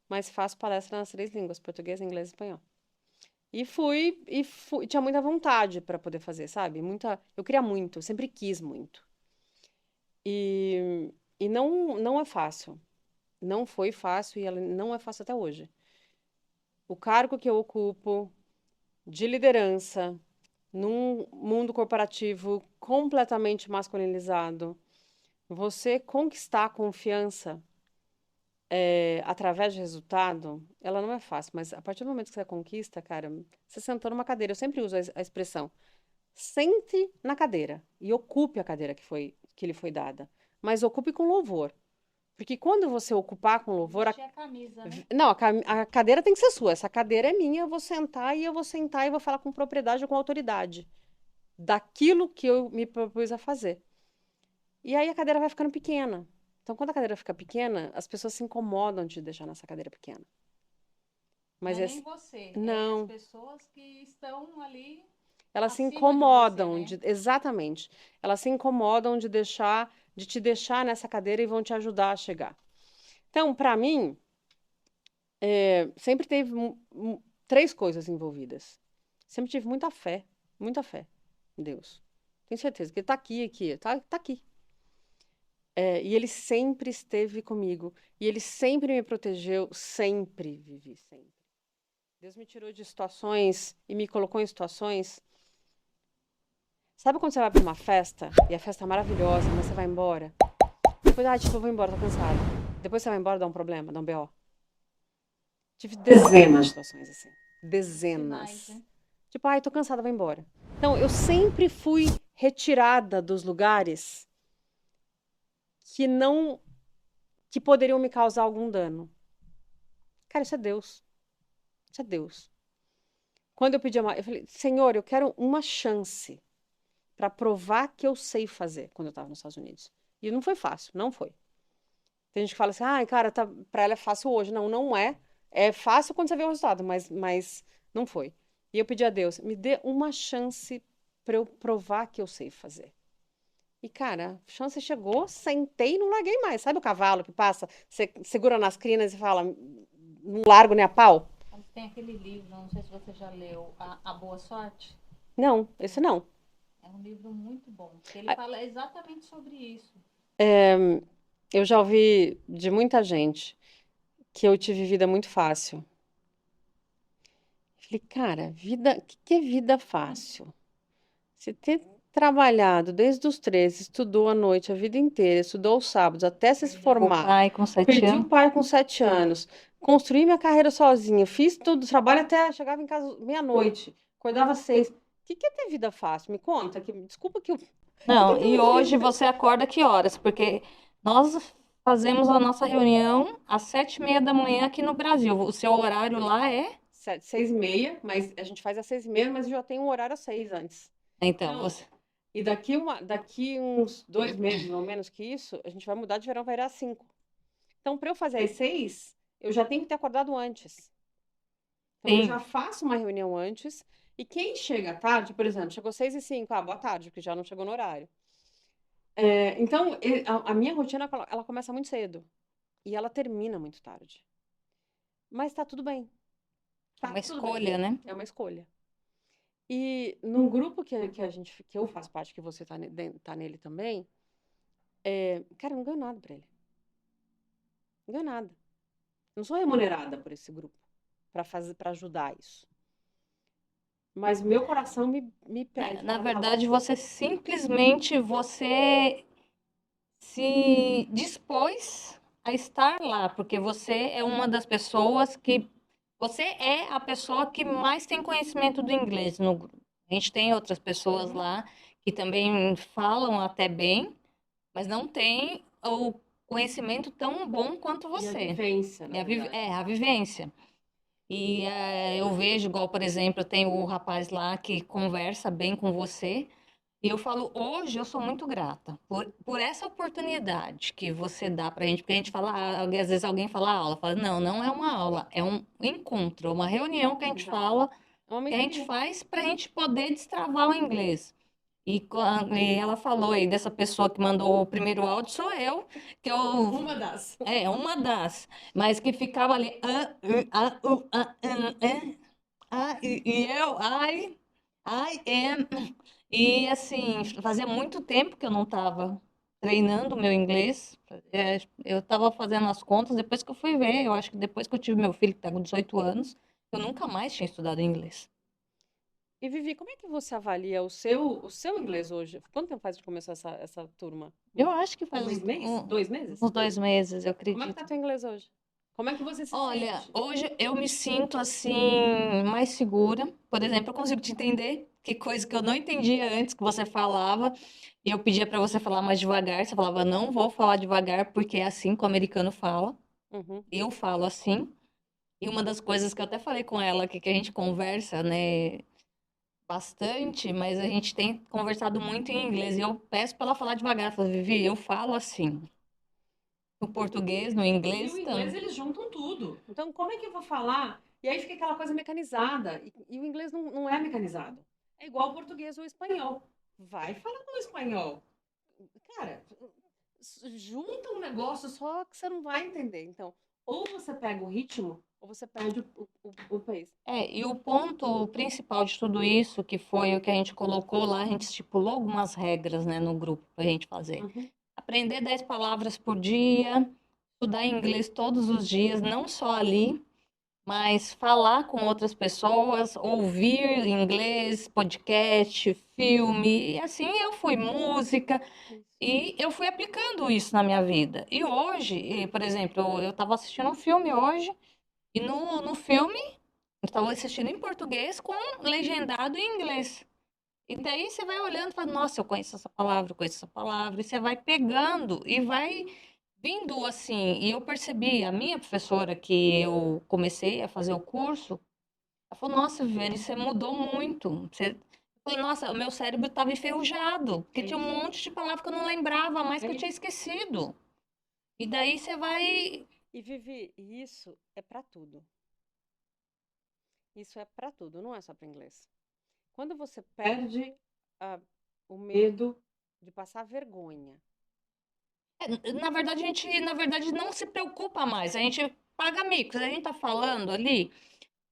mas faço palestra nas 3 línguas, português, inglês e espanhol. E tinha muita vontade para poder fazer, sabe? Eu queria muito, eu sempre quis muito. E não é fácil. Não foi fácil e ela não é fácil até hoje. O cargo que eu ocupo de liderança num mundo corporativo completamente masculinizado, você conquistar a confiança através de resultado, ela não é fácil, mas a partir do momento que você conquista, cara, você sentou numa cadeira, eu sempre uso a expressão, sente na cadeira e ocupe a cadeira que lhe foi dada, mas ocupe com louvor. Porque quando você ocupar com louvor, Vestir a camisa, né? não, a cadeira tem que ser sua. Essa cadeira é minha, eu vou sentar e vou falar com propriedade ou com autoridade daquilo que eu me propus a fazer. E aí a cadeira vai ficando pequena. Então, quando a cadeira fica pequena, as pessoas se incomodam de deixar nessa cadeira pequena. Não Mas é nem você, é as não, pessoas que estão ali elas se acima de você, incomodam né? exatamente. Elas se incomodam de te deixar nessa cadeira e vão te ajudar a chegar. Então, para mim, sempre teve 3 coisas envolvidas. Sempre tive muita fé em Deus. Tenho certeza que Ele está aqui, tá aqui. E Ele sempre esteve comigo. E Ele sempre me protegeu, sempre, Vivi, sempre. Deus me tirou de situações e me colocou em situações. Sabe quando você vai para uma festa e a festa é maravilhosa, mas você vai embora? Depois, tipo, eu vou embora, tô cansada. Depois você vai embora, dá um problema, dá um BO. Tive dezenas de situações assim. Sinais, Dezenas. né? Tipo, ai, tô cansada, vou embora. Então, eu sempre fui retirada dos lugares que não, que poderiam me causar algum dano. Cara, isso é Deus. Isso é Deus. Quando eu pedi eu falei, Senhor, eu quero uma chance para provar que eu sei fazer quando eu estava nos Estados Unidos. E não foi fácil, não foi. Tem gente que fala assim, ai, cara, pra ela é fácil hoje. Não, não é. É fácil quando você vê o resultado, mas não foi. E eu pedi a Deus, me dê uma chance para eu provar que eu sei fazer. E, cara, a chance chegou, sentei e não larguei mais. Sabe o cavalo que passa, você segura nas crinas e fala, não largo nem a pau? Tem aquele livro, não sei se você já leu, A Boa Sorte. Não, esse não. É um livro muito bom, porque ele Ah, fala exatamente sobre isso. eu já ouvi de muita gente que eu tive vida muito fácil. Falei, cara, vida, o que, que é vida fácil? Você ter trabalhado desde os 13, estudou à noite a vida inteira, estudou aos sábados até se Perdeu o formar, pai com 7 perdi anos. o pai com 7 anos, construí minha carreira sozinha, fiz tudo, trabalho até chegava em casa meia-noite, acordava 6. O que, que é ter vida fácil? Me conta, desculpa que eu. O que, que é Não, ter e uma hoje vida? você acorda que horas? Porque nós fazemos a nossa reunião às 7h30 da manhã aqui no Brasil. O seu horário lá é? 6h30, mas a gente faz às 6h30, mas eu já tenho um horário às 6 antes. Então, Então, você. e daqui uns 2 meses, ou menos que isso, a gente vai mudar de verão, vai virar 5. Então, para eu fazer às 6, eu já tenho que ter acordado antes. Então, eu já Sim. faço uma reunião antes. E quem chega tarde, por exemplo, chegou 6h05, boa tarde, porque já não chegou no horário. Então, a minha rotina, ela começa muito cedo. E ela termina muito tarde. Mas tá tudo bem. É Tá uma tudo bem. escolha, né? É uma escolha. E num grupo que eu faço parte, que você tá nele também, cara, eu não ganho nada pra ele. Não ganho nada. Não sou remunerada por esse grupo para ajudar isso. Mas meu coração me pede Na para falar. verdade, você se dispôs a estar lá, porque você é uma das pessoas que você é a pessoa que mais tem conhecimento do inglês no grupo. A gente tem outras pessoas Uhum. lá que também falam até bem, mas não tem o conhecimento tão bom quanto E a você. vivência, na verdade. É a vivência. E eu vejo, igual, por exemplo, tem o rapaz lá que conversa bem com você. E eu falo, hoje eu sou muito grata por essa oportunidade que você dá pra gente, porque a gente fala, às vezes alguém fala aula, fala, não, não é uma aula, é um encontro, uma reunião que a gente Exato. fala, É uma que a gente mentoria. faz pra gente poder destravar o inglês. E ela falou aí dessa pessoa que mandou o primeiro áudio, sou eu, que eu, Uma das. uma das, mas que ficava ali, e eu, I am. E assim, fazia muito tempo que eu não estava treinando o meu inglês. Eu estava fazendo as contas depois que eu fui ver. Eu acho que depois que eu tive meu filho, que está com 18 anos, eu nunca mais tinha estudado inglês. E Vivi, como é que você avalia o seu inglês hoje? Quanto tempo faz de começar essa turma? Eu acho que faz Um mês? 2 meses? uns 2 meses, eu Como é que tá acredito. teu inglês hoje? Como é que você se Olha, sente? hoje eu me sinto assim mais segura. Por exemplo, eu consigo te entender, que coisa que eu não entendia antes que você falava, e eu pedia para você falar mais devagar, você falava não vou falar devagar porque é assim que o americano fala. Uhum. Eu falo assim. E uma das coisas que eu até falei com ela, que a gente conversa, né, bastante, mas a gente tem conversado muito em inglês. E eu peço para ela falar devagar. Ela fala, Vivi, eu falo assim. No português, no E o inglês inglês, também. eles juntam tudo. Então, como é que eu vou falar? E aí fica aquela coisa mecanizada. E o inglês não é mecanizado. É igual o português ou o espanhol. Vai falar com o espanhol. Cara, junta um negócio só que você não vai entender. Então, ou você pega o ritmo, ou você perde o pace. E o ponto principal de tudo isso, que foi o que a gente colocou lá, a gente estipulou algumas regras, né, no grupo para a gente fazer. Uhum. Aprender 10 palavras por dia, estudar inglês todos os dias, não só ali, mas falar com outras pessoas, ouvir inglês, podcast, filme, e assim eu fui, música, e eu fui aplicando isso na minha vida. E hoje, por exemplo, eu estava assistindo um filme hoje, e no filme eu estava assistindo em português com legendado em inglês. E daí você vai olhando e fala, nossa, eu conheço essa palavra, eu conheço essa palavra, e você vai pegando e vai vindo assim. E eu percebi, a minha professora, que eu comecei a fazer o curso, ela falou, nossa, Viviane, você mudou muito. Eu falei, nossa, o meu cérebro estava enferrujado, porque É tinha um isso. monte de palavra que eu não lembrava mais, É que eu tinha isso. esquecido. E daí você vai. E Vivi, isso é pra tudo. Isso é pra tudo, não é só para inglês. Quando você perde ah, o medo de passar vergonha. Na verdade, a gente, na verdade, não se preocupa mais. A gente paga mico. Se a gente tá falando ali.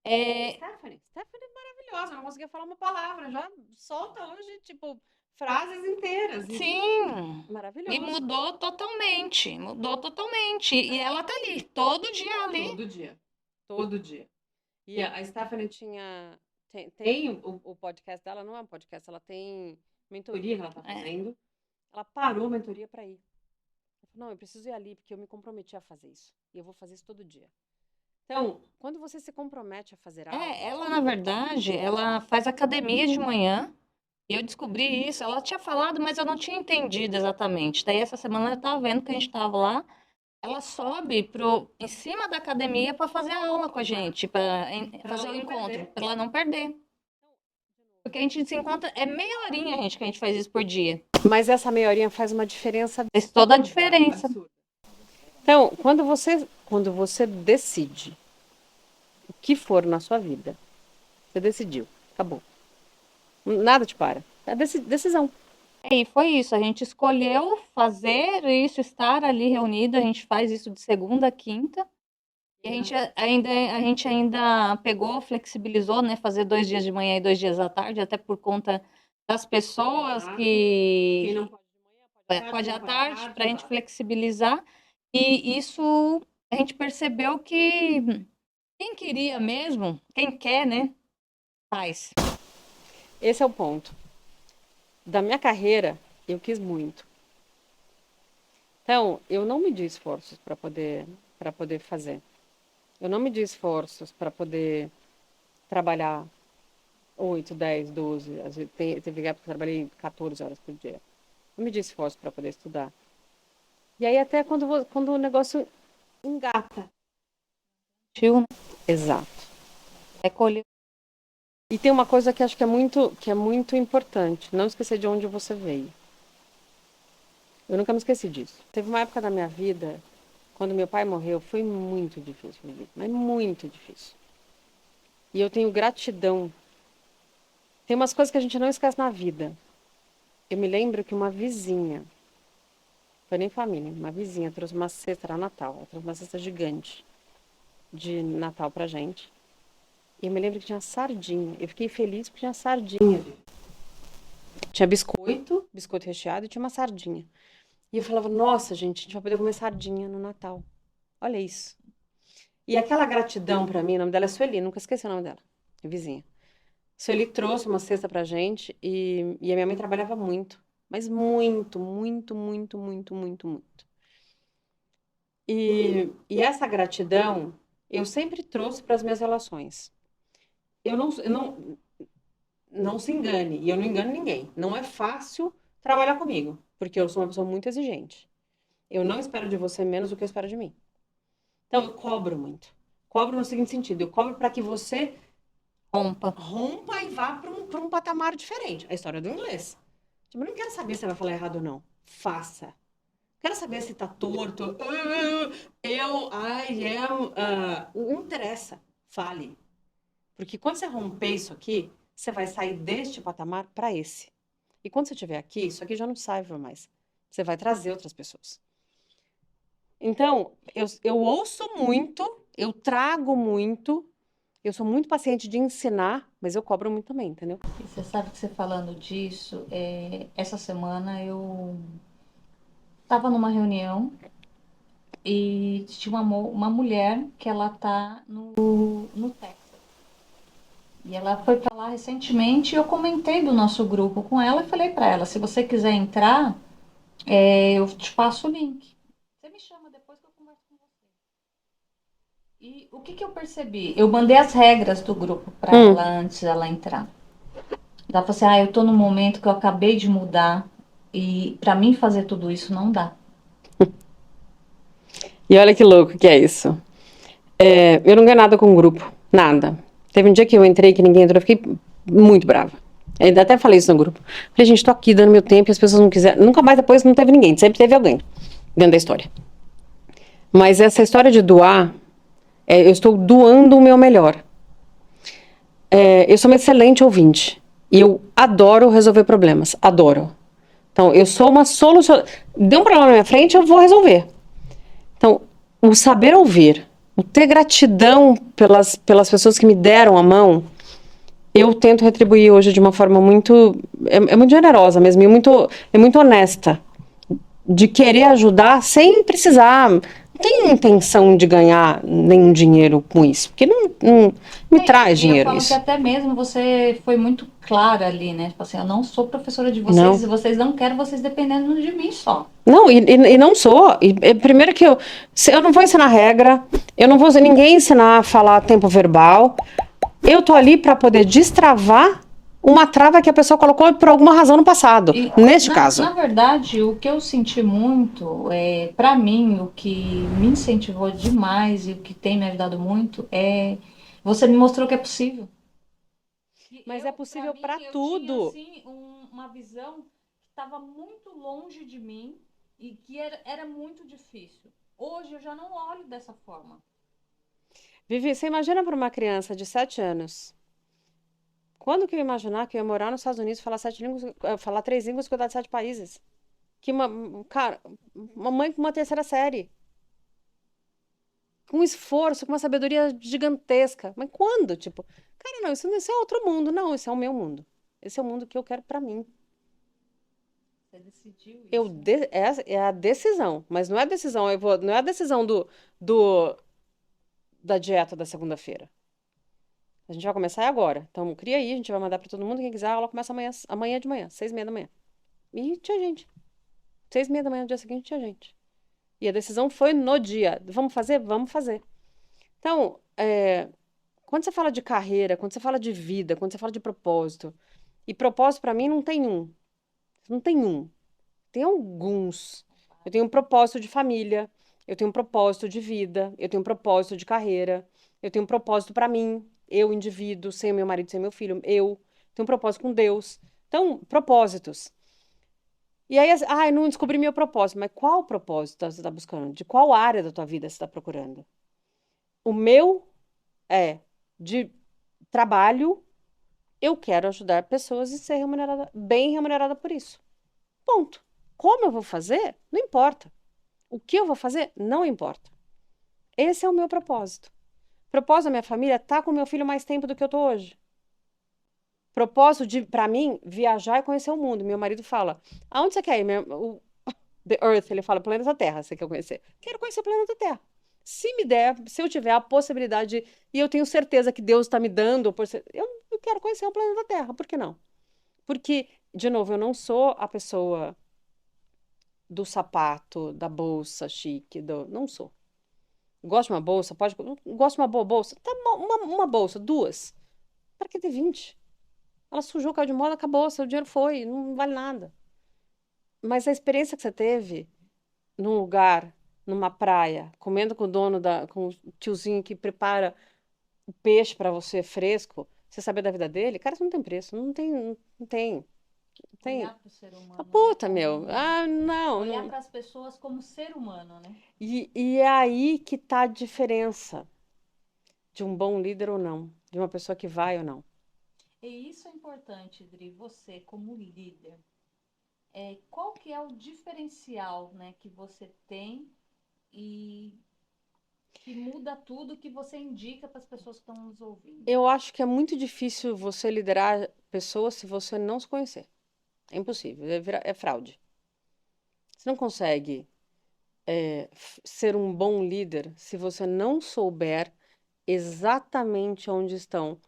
Stephanie é maravilhosa, não conseguia falar uma palavra, já solta hoje, tipo, frases inteiras. Sim. E Maravilhoso. mudou totalmente. E ela tá ali, todo dia ali. Todo dia. E a Stephanie tem o podcast dela, não é um podcast, ela tem mentoria que ela tá fazendo. Ela parou a mentoria para ir. Ela falou, não, eu preciso ir ali, porque eu me comprometi a fazer isso. E eu vou fazer isso todo dia. Então, quando você se compromete a fazer algo... Ela, na verdade, ela faz academia de manhã. Eu descobri isso. Ela tinha falado, mas eu não tinha entendido exatamente. Daí, essa semana, eu tava vendo que a gente tava lá. Ela sobe em cima da academia para fazer a aula com a gente, para fazer o encontro, para ela não perder. Porque a gente se encontra, é meia horinha, gente, que a gente faz isso por dia. Mas essa meia horinha faz uma diferença. Faz toda a diferença. Então, quando você decide o que for na sua vida, você decidiu, acabou. Nada te para. É decisão. E foi isso, a gente escolheu fazer isso, estar ali reunida, a gente faz isso de segunda a quinta. E a gente ainda pegou, flexibilizou, né? Fazer 2 dias de manhã e 2 dias à tarde, até por conta das pessoas que Quem não pode à tarde, para a gente flexibilizar. E isso a gente percebeu que quem queria mesmo, quem quer, né? Faz. Esse é o ponto. Da minha carreira, eu quis muito. Então, eu não medi esforços para poder fazer. Eu não medi esforços para poder trabalhar 8, 10, 12. Às vezes, teve época que eu trabalhei 14 horas por dia. Não medi esforços para poder estudar. E aí, até quando o negócio engata. Tio, né? Exato. Colher. E tem uma coisa que acho que é muito importante. Não esquecer de onde você veio. Eu nunca me esqueci disso. Teve uma época da minha vida, quando meu pai morreu, foi muito difícil, mas muito difícil. E eu tenho gratidão. Tem umas coisas que a gente não esquece na vida. Eu me lembro que uma vizinha, foi nem família, uma vizinha trouxe uma cesta, era Natal, ela trouxe uma cesta gigante de Natal pra gente. E eu me lembro que tinha sardinha. Eu fiquei feliz porque tinha sardinha. Tinha biscoito recheado e tinha uma sardinha. E eu falava, nossa, gente, a gente vai poder comer sardinha no Natal. Olha isso. E aquela gratidão pra mim, o nome dela é Sueli, nunca esqueci o nome dela, vizinha. Sueli trouxe uma cesta pra gente e a minha mãe trabalhava muito. Mas muito, muito, muito, muito, muito, muito. E essa gratidão eu sempre trouxe para as minhas relações. Eu não se engane, e eu não engano ninguém. Não é fácil trabalhar comigo, porque eu sou uma pessoa muito exigente. Eu não espero de você menos do que eu espero de mim. Então, eu cobro muito. Cobro no seguinte sentido, eu cobro para que você rompa e vá para um patamar diferente. A história do inglês. Tipo, eu não quero saber se você vai falar errado ou não. Faça. Quero saber se tá torto. Não interessa. Fale. Porque quando você romper isso aqui, você vai sair deste patamar para esse. E quando você estiver aqui, isso aqui já não serve mais. Você vai trazer outras pessoas. Então, eu ouço muito, eu trago muito, eu sou muito paciente de ensinar, mas eu cobro muito também, entendeu? E você sabe que você falando disso, essa semana eu estava numa reunião e tinha uma mulher que ela tá no Texas. E ela foi para lá recentemente e eu comentei do nosso grupo com ela e falei para ela, se você quiser entrar, eu te passo o link. Você me chama depois que eu converso com você. E o que eu percebi? Eu mandei as regras do grupo para ela antes dela entrar. Ela falou assim, eu tô num momento que eu acabei de mudar e para mim fazer tudo isso não dá. E olha que louco que é isso. Eu não ganho nada com o grupo, nada. Teve um dia que eu entrei, que ninguém entrou, eu fiquei muito brava. Eu até falei isso no grupo. Falei, gente, tô aqui dando meu tempo e as pessoas não quiseram. Nunca mais depois não teve ninguém, sempre teve alguém dentro da história. Mas essa história de doar, eu estou doando o meu melhor. Eu sou uma excelente ouvinte. E eu adoro resolver problemas, adoro. Então, eu sou uma solução. Deu um problema na minha frente, eu vou resolver. Então, o saber ouvir, o ter gratidão pelas pessoas que me deram a mão, eu tento retribuir hoje de uma forma muito, é muito generosa mesmo, e é muito honesta, de querer ajudar sem precisar, não tenho intenção de ganhar nenhum dinheiro com isso, porque não me traz E eu dinheiro falo que isso. até mesmo você foi muito clara ali, né? Tipo assim, eu não sou professora de vocês Não. e vocês não querem vocês dependendo de mim só. Não, e não sou. Primeiro que eu não vou ensinar regra, eu não vou ninguém ensinar a falar tempo verbal. Eu tô ali para poder destravar uma trava que a pessoa colocou por alguma razão no passado, E, neste na caso. verdade, o que eu senti muito, para mim, o que me incentivou demais e o que tem me ajudado muito é você me mostrou que é possível. E Mas é eu, para possível mim, para eu tinha tudo. assim uma visão que estava muito longe de mim e que era muito difícil. Hoje eu já não olho dessa forma. Vivi, você imagina para uma criança de 7 anos. Quando que eu ia imaginar que eu ia morar nos Estados Unidos, falar 7 línguas, falar 3 línguas e cuidar de 7 países? Que cara, uma mãe com uma terceira série, com um esforço, com uma sabedoria gigantesca. Mas quando? Tipo, cara, não, isso é outro mundo. Não, esse é o meu mundo. Esse é o mundo que eu quero para mim. Você decidiu isso, né? É a decisão, mas não é a decisão, não é a decisão do, da dieta da segunda-feira. A gente vai começar agora. Então, cria aí, a gente vai mandar para todo mundo. Quem quiser, a aula começa amanhã de manhã, 6h30 da manhã. E tinha gente. 6h30 da manhã no dia seguinte tinha gente. E a decisão foi no dia. Vamos fazer? Vamos fazer. Então, quando você fala de carreira, quando você fala de vida, quando você fala de propósito, e propósito para mim não tem um. Não tem um. Tem alguns. Eu tenho um propósito de família, eu tenho um propósito de vida, eu tenho um propósito de carreira, eu tenho um propósito para mim, eu, indivíduo, sem o meu marido, sem meu filho, eu tenho um propósito com Deus. Então, propósitos. E aí, eu não descobri meu propósito, mas qual propósito você está buscando? De qual área da tua vida você está procurando? O meu é de trabalho, eu quero ajudar pessoas e ser remunerada, bem remunerada por isso. Ponto. Como eu vou fazer? Não importa. O que eu vou fazer? Não importa. Esse é o meu propósito. O propósito da minha família é estar com meu filho mais tempo do que eu tô hoje. Propósito de, para mim, viajar e conhecer o mundo. Meu marido fala: aonde você quer ir? The Earth, ele fala, planeta Terra, você quer conhecer? Quero conhecer o planeta Terra. Se me der, se eu tiver a possibilidade, e eu tenho certeza que Deus está me dando, eu quero conhecer o planeta Terra, por que não? Porque, de novo, eu não sou a pessoa do sapato, da bolsa chique, não sou. Gosto de uma bolsa? Pode. Gosto de uma boa bolsa? Tá bom, uma bolsa, duas. Para que ter 20? Ela sujou, caiu de moda, acabou, seu dinheiro foi, não vale nada. Mas a experiência que você teve num lugar, numa praia, comendo com o com o tiozinho que prepara o peixe para você fresco, você saber da vida dele, cara, isso não tem preço, não tem. Olhar para o ser A humano, né? puta, meu. Ah, não, Olhar não. para as pessoas como ser humano, né? E é aí que tá a diferença de um bom líder ou não, de uma pessoa que vai ou não. E isso é importante, Dri, você como líder. Qual que é o diferencial, né, que você tem e que muda tudo que você indica para as pessoas que estão nos ouvindo? Eu acho que é muito difícil você liderar pessoas se você não se conhecer. É impossível, é fraude. Você não consegue ser um bom líder se você não souber exatamente onde estão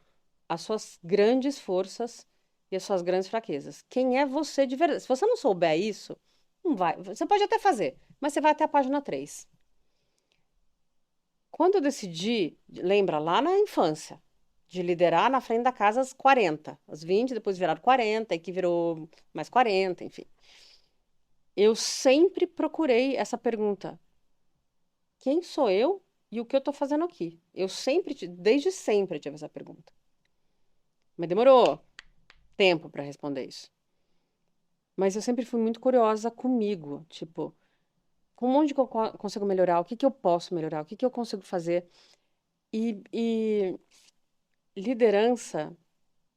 as suas grandes forças e as suas grandes fraquezas. Quem é você de verdade? Se você não souber isso, não vai. Você pode até fazer, mas você vai até a página 3. Quando eu decidi, lembra lá na infância, de liderar na frente da casa às 40, às 20, depois viraram 40, e que virou mais 40, enfim. Eu sempre procurei essa pergunta: quem sou eu e o que eu estou fazendo aqui? Eu sempre, desde sempre, tive essa pergunta. Mas demorou tempo para responder isso. Mas eu sempre fui muito curiosa comigo, tipo, onde que eu consigo melhorar? O que que eu posso melhorar? O que que eu consigo fazer? E liderança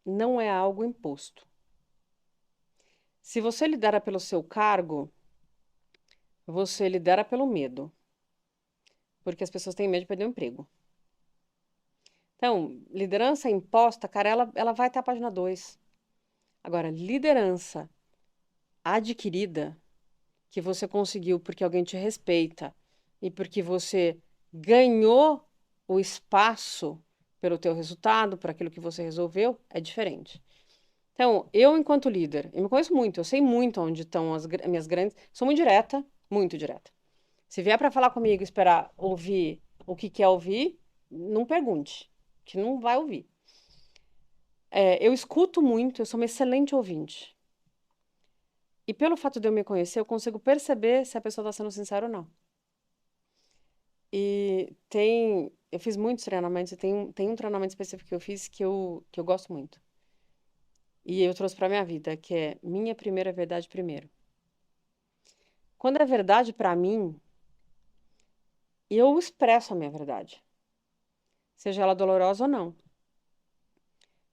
não é algo imposto. Se você lidera pelo seu cargo, você lidera pelo medo. porque as pessoas têm medo de perder o emprego. Então, liderança imposta, cara, ela vai até a página 2. Agora, liderança adquirida, que você conseguiu porque alguém te respeita e porque você ganhou o espaço pelo teu resultado, por aquilo que você resolveu, é diferente. Então, eu, enquanto líder, eu me conheço muito, eu sei muito onde estão as minhas grandes. Sou muito direta, muito direta. Se vier para falar comigo, esperar ouvir o que quer ouvir, não pergunte, que não vai ouvir. Eu escuto muito, eu sou uma excelente ouvinte. E pelo fato de eu me conhecer, eu consigo perceber se a pessoa está sendo sincera ou não. Eu fiz muitos treinamentos, e tem um treinamento específico que eu fiz que eu gosto muito. E eu trouxe para minha vida, que é minha primeira verdade primeiro. Quando é verdade para mim, eu expresso a minha verdade, seja ela dolorosa ou não.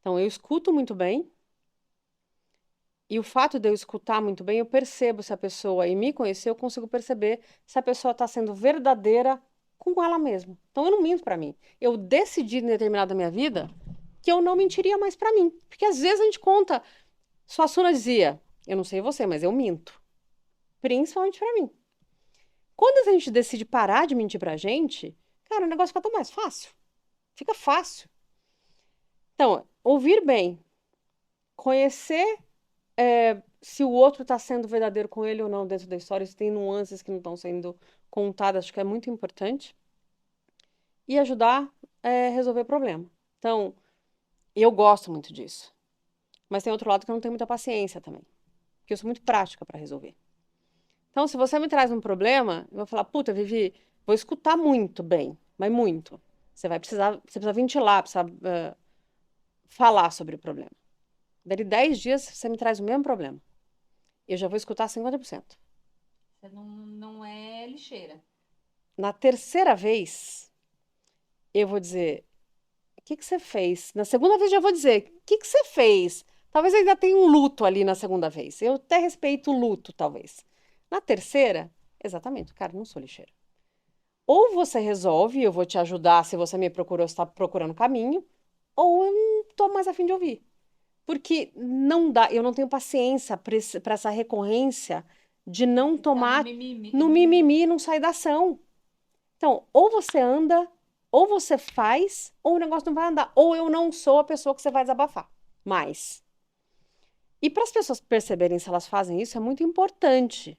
Então, eu escuto muito bem, e o fato de eu escutar muito bem, eu percebo se a pessoa, e me conhecer, eu consigo perceber se a pessoa está sendo verdadeira com ela mesma. Então, eu não minto para mim. Eu decidi em determinada minha vida que eu não mentiria mais para mim. Porque às vezes a gente conta. Suassuna dizia, eu não sei você, mas eu minto. Principalmente para mim. Quando a gente decide parar de mentir pra gente, cara, o negócio fica tão mais fácil. Fica fácil. Então, ouvir bem, conhecer se o outro está sendo verdadeiro com ele ou não dentro da história, se tem nuances que não estão sendo contadas, acho que é muito importante. E ajudar a resolver problema. Então, eu gosto muito disso. Mas tem outro lado que eu não tenho muita paciência também. Porque eu sou muito prática para resolver. Então, se você me traz um problema, eu vou falar, puta, Vivi, vou escutar muito bem, mas muito. Você precisa ventilar, precisa falar sobre o problema. Dali 10 dias, você me traz o mesmo problema. Eu já vou escutar 50%. Você não é lixeira. Na terceira vez, eu vou dizer, o que que você fez? Na segunda vez, eu já vou dizer, o que que você fez? Talvez ainda tenha um luto ali na segunda vez. Eu até respeito o luto, talvez. Na terceira, exatamente, cara, não sou lixeira. Ou você resolve, eu vou te ajudar se você me procurou, você está procurando caminho, ou eu não estou mais a fim de ouvir. Porque não dá, eu não tenho paciência para essa recorrência de não Tá no tomar mimimi. no mimimi e não sair da ação. Então, ou você anda, ou você faz, ou o negócio não vai andar. Ou eu não sou a pessoa que você vai desabafar. Mais. E para as pessoas perceberem se elas fazem isso, é muito importante.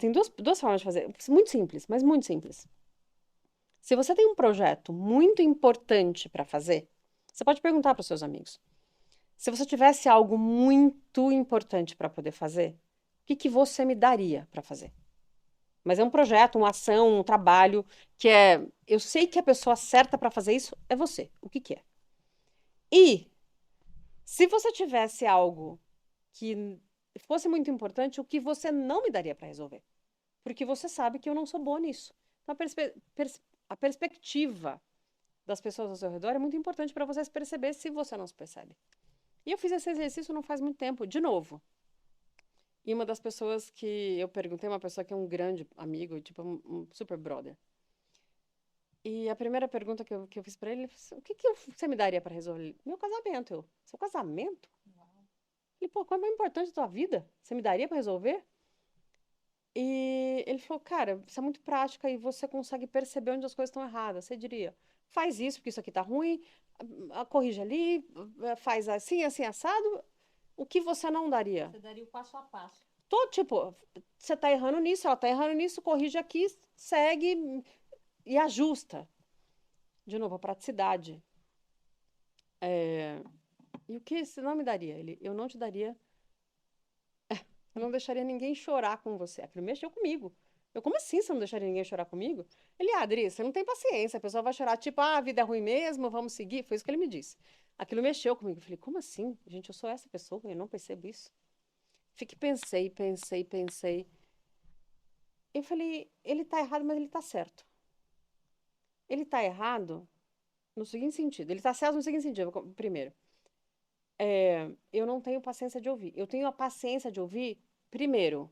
Tem duas formas de fazer. Muito simples, mas muito simples. Se você tem um projeto muito importante para fazer, você pode perguntar para os seus amigos. Se você tivesse algo muito importante para poder fazer, o que que você me daria para fazer? Mas é um projeto, uma ação, um trabalho que é. Eu sei que a pessoa certa para fazer isso é você. O que que é? E se você tivesse algo que fosse muito importante, o que você não me daria para resolver? Porque você sabe que eu não sou boa nisso. Então, a perspectiva das pessoas ao seu redor é muito importante para você se perceber se você não se percebe. E eu fiz esse exercício não faz muito tempo, de novo. E uma das pessoas que eu perguntei, uma pessoa que é um grande amigo, tipo um super brother. E a primeira pergunta que eu fiz para ele, o que que você me daria para resolver? Meu casamento. Seu casamento? Ele, pô, qual é mais importante da tua vida? Você me daria para resolver? E ele falou, cara, você é muito prática e você consegue perceber onde as coisas estão erradas. Você diria, faz isso porque isso aqui tá ruim, corrige ali, faz assim, assim, assado. O que você não daria? Você daria o passo a passo. Todo tipo, você tá errando nisso, ela tá errando nisso, corrige aqui, segue e ajusta. De novo, a praticidade. E o que você não me daria? Eu não te daria, eu não deixaria ninguém chorar com você. Aquilo mexeu comigo. Como assim você não deixaria ninguém chorar comigo? Ele, Adri, você não tem paciência, a pessoa vai chorar, tipo, a vida é ruim mesmo, vamos seguir. Foi isso que ele me disse. Aquilo mexeu comigo. Eu falei, como assim? Gente, eu sou essa pessoa, eu não percebo isso. Pensei. Eu falei, ele tá errado, mas ele tá certo. Ele tá errado no seguinte sentido. Ele tá certo no seguinte sentido. Primeiro, eu não tenho paciência de ouvir. Eu tenho a paciência de ouvir, primeiro,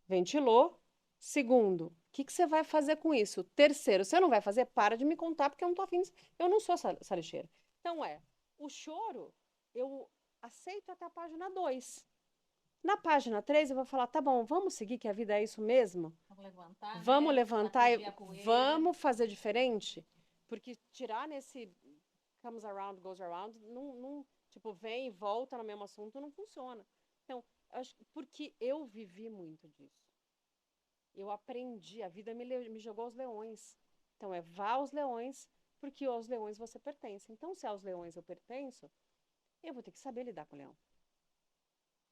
ventilou. Segundo, que você vai fazer com isso? Terceiro, você não vai fazer? Para de me contar, porque eu não tô afim, eu não sou essa lixeira. Então o choro, eu aceito até a página 2. Na página 3 eu vou falar, tá bom, vamos seguir que a vida é isso mesmo? Vamos levantar, Vamos né? levantar e Sacudir a poeira. vamos fazer diferente? Porque tirar nesse comes around, goes around, tipo, vem e volta no mesmo assunto, não funciona. Então, porque eu vivi muito disso. Eu aprendi, a vida me jogou aos leões. Então, vá aos leões, porque aos leões você pertence. Então, se aos leões eu pertenço, eu vou ter que saber lidar com o leão.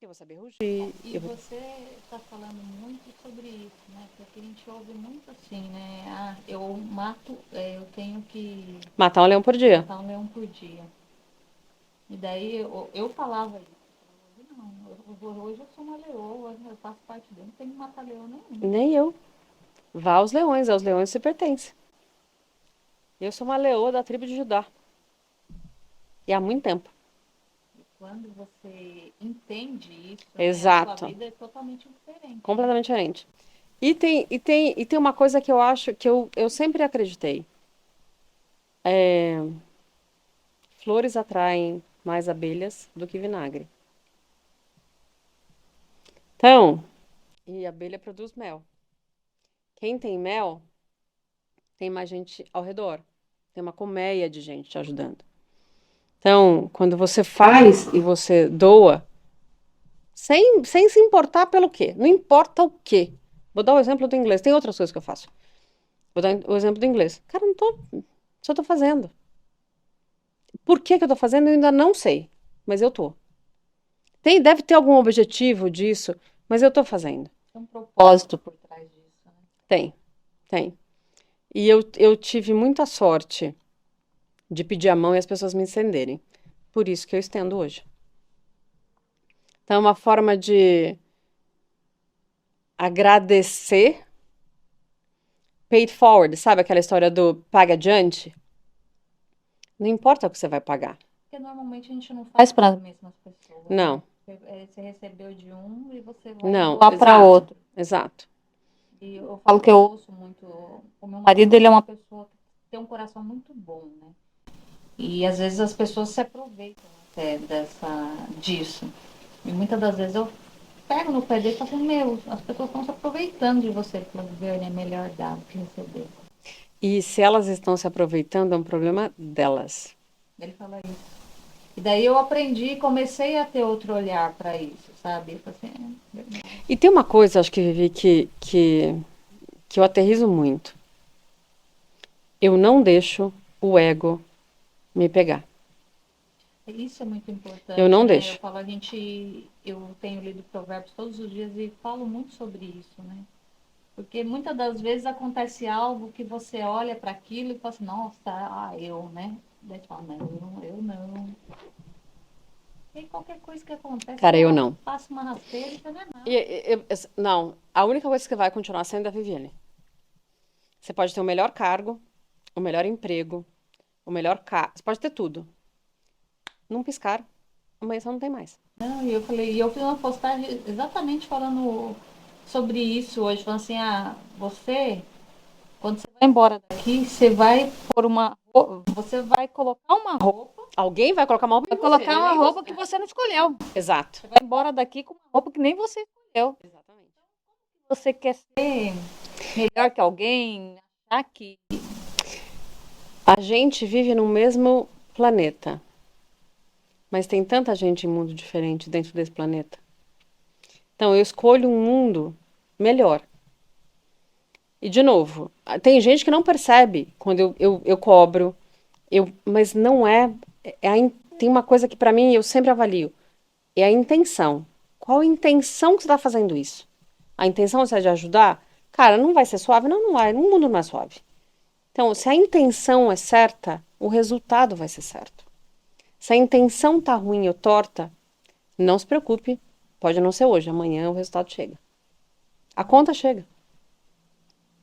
Eu vou saber rugir. E você está falando muito sobre isso, né? Porque a gente ouve muito assim, né? Ah, eu mato, eu tenho que matar um leão por dia. matar um leão por dia. E daí eu falava isso. Não, hoje eu sou uma leoa, eu faço parte dele, não tenho que matar leão nenhum. Nem eu. Vá aos leões você pertence. Eu sou uma leoa da tribo de Judá. E há muito tempo. Quando você entende isso, Exato. né, a sua vida é totalmente diferente. Completamente diferente. E tem uma coisa que eu acho que eu sempre acreditei. Flores atraem mais abelhas do que vinagre. Então, e a abelha produz mel. Quem tem mel, tem mais gente ao redor. Tem uma colmeia de gente te ajudando. Então, quando você faz e você doa, sem se importar pelo quê? Não importa o quê. Vou dar o exemplo do inglês. Tem outras coisas que eu faço. Vou dar o exemplo do inglês. Cara, não tô. Só tô fazendo. Por que eu tô fazendo? Eu ainda não sei. Mas eu tô. Deve ter algum objetivo disso, mas eu tô fazendo. Tem um propósito por trás disso, né? Tem. E eu tive muita sorte de pedir a mão e as pessoas me estenderem. Por isso que eu estendo hoje. Então, é uma forma de agradecer. Paid forward, sabe aquela história do paga adiante? Não importa o que você vai pagar. Porque normalmente a gente não faz para as mesmas pessoas. Não. Né? Você recebeu de um e você vai Não, doar para outro. Exato. E eu falo que eu ouço muito. O meu marido, ele é uma pessoa que tem um coração muito bom, né? E às vezes as pessoas se aproveitam até disso. E muitas das vezes eu pego no pé dele e falo assim, meu, as pessoas estão se aproveitando de você, Flaviane, é melhor dar do que receber. E se elas estão se aproveitando, é um problema delas. Ele fala isso. E daí eu aprendi e comecei a ter outro olhar para isso, sabe? Eu falei assim, E tem uma coisa, acho que, Vivi, que eu aterrizo muito. Eu não deixo o ego me pegar. Isso é muito importante. Eu não né? deixo. Eu falo, eu tenho lido Provérbios todos os dias e falo muito sobre isso, né? Porque muitas das vezes acontece algo que você olha para aquilo e fala assim, nossa, eu, né? Daí você fala, não, eu não. E qualquer coisa que acontece, Cara, eu não. passa uma rasteira e você não é nada. Não, a única coisa que vai continuar sendo a Viviane. Você pode ter o melhor cargo, o melhor emprego, o melhor carro. Você pode ter tudo. Num piscar, amanhã você não tem mais. Não, e eu fiz uma postagem exatamente falando sobre isso hoje, falando assim, você, quando você vai embora daqui, você vai você vai colocar uma roupa. Alguém vai colocar uma roupa Vai colocar uma roupa que você não escolheu. Exato. Você vai embora daqui com uma roupa que nem você escolheu. Exatamente. Você quer ser melhor que alguém, achar que... A gente vive no mesmo planeta. Mas tem tanta gente em mundo diferente dentro desse planeta. Então, eu escolho um mundo melhor. E, de novo, tem gente que não percebe quando eu cobro, mas não é... tem uma coisa que, para mim, eu sempre avalio. É a intenção. Qual a intenção que você está fazendo isso? A intenção é de ajudar? Cara, não vai ser suave? Não, não vai. O mundo não é suave. Então, se a intenção é certa, o resultado vai ser certo. Se a intenção tá ruim ou torta, não se preocupe. Pode não ser hoje, amanhã o resultado chega. A conta chega.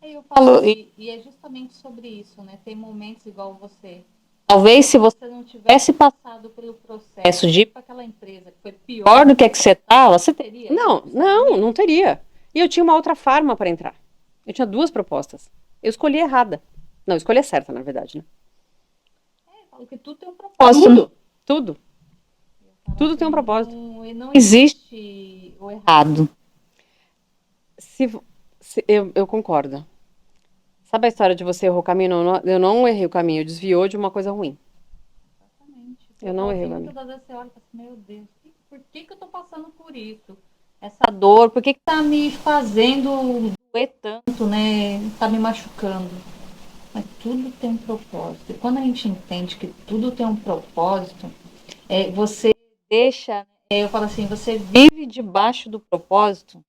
Eu falo, e é justamente sobre isso, né? Tem momentos igual você. Talvez se você não tivesse passado pelo processo de ir para aquela empresa que foi pior do que você estava, você teria? Não teria. E eu tinha uma outra forma para entrar. Eu tinha 2 propostas. Eu escolhi errada. Não, eu escolhi a certa, na verdade, né? Porque tudo tem um propósito. Tudo. Tudo tem um propósito. Não existe o errado. Eu concordo. Sabe a história de você errou o caminho? Não, eu não errei o caminho, eu desviou de uma coisa ruim. Exatamente. Eu não errei o caminho. Muitas vezes você olha e fala assim, meu Deus, por que eu tô passando por isso? Essa dor, por que tá me fazendo doer tanto, né? Tá me machucando. Mas tudo tem um propósito. E quando a gente entende que tudo tem um propósito, você deixa, eu falo assim, você vive debaixo do propósito,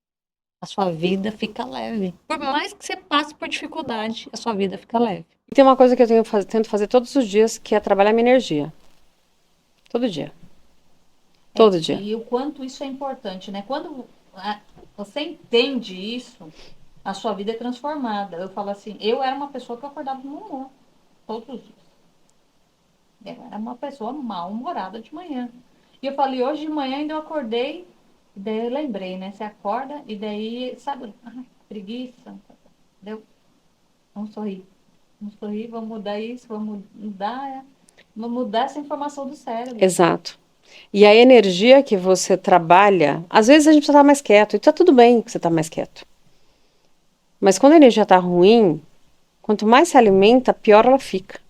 a sua vida fica leve. Por mais que você passe por dificuldade, a sua vida fica leve. E tem uma coisa que eu tento fazer todos os dias, que é trabalhar minha energia. Todo dia. Todo dia. E o quanto isso é importante, né? Quando você entende isso, a sua vida é transformada. Eu falo assim, eu era uma pessoa que eu acordava no humor, todos os dias. Eu era uma pessoa mal-humorada de manhã. E eu falei, hoje de manhã ainda eu acordei, e daí eu lembrei, né? Você acorda e daí, sabe, preguiça. Deu, vamos sorrir. Vamos sorrir, vamos mudar isso, vamos mudar essa informação do cérebro. Exato. E a energia que você trabalha, às vezes a gente precisa estar mais quieto, e tá tudo bem que você tá mais quieto. Mas quando a energia tá ruim, quanto mais se alimenta, pior ela fica.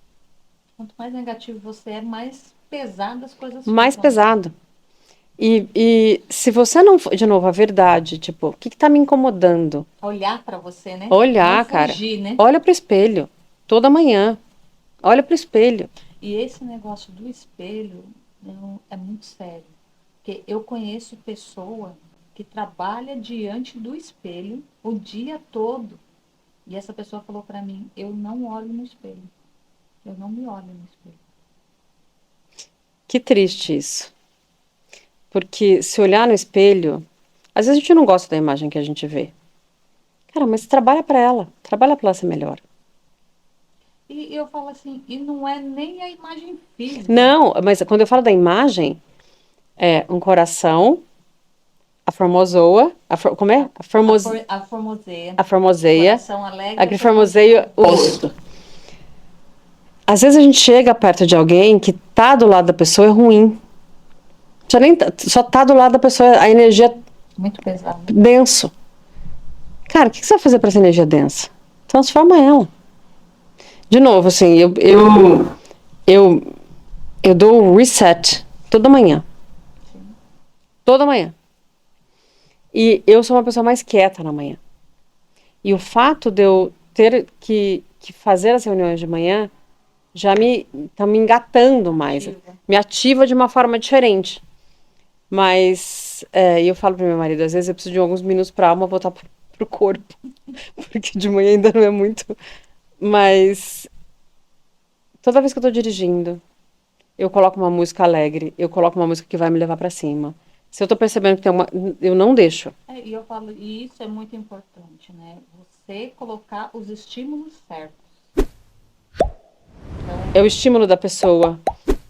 Quanto mais negativo você é, mais pesado as coisas Mais ficam. pesado. E se você não... De novo, a verdade, tipo, o que tá me incomodando? Olhar pra você, né? Olhar, não fugir, cara. Né? Olha pro espelho. Toda manhã. Olha pro espelho. E esse negócio do espelho é muito sério. Porque eu conheço pessoa que trabalha diante do espelho o dia todo. E essa pessoa falou pra mim, eu não olho no espelho. Eu não me olho no espelho. Que triste isso. Porque se olhar no espelho, às vezes a gente não gosta da imagem que a gente vê. Cara, mas trabalha pra ela. Trabalha pra ela ser melhor. E eu falo assim, e não é nem a imagem física. Não, mas quando eu falo da imagem, é um coração, a formosoa, como é? A formoseia. A formoseia. Coração alegre. A que formoseia o rosto. Às vezes a gente chega perto de alguém que tá do lado da pessoa é ruim. Só tá do lado da pessoa, a energia muito pesada. Denso. Cara, o que você vai fazer pra essa energia densa? Transforma ela. De novo, assim, eu dou o reset toda manhã. Sim. Toda manhã. E eu sou uma pessoa mais quieta na manhã. E o fato de eu ter que fazer as reuniões de manhã já tá me engatando mais. Me ativa de uma forma diferente. Mas eu falo pro meu marido, às vezes eu preciso de alguns minutos pra alma voltar pro corpo. Porque de manhã ainda não é muito. Mas toda vez que eu tô dirigindo, eu coloco uma música alegre, eu coloco uma música que vai me levar pra cima. Se eu tô percebendo que tem eu não deixo. E eu falo, e isso é muito importante, né? Você colocar os estímulos certos. Então, é o estímulo da pessoa,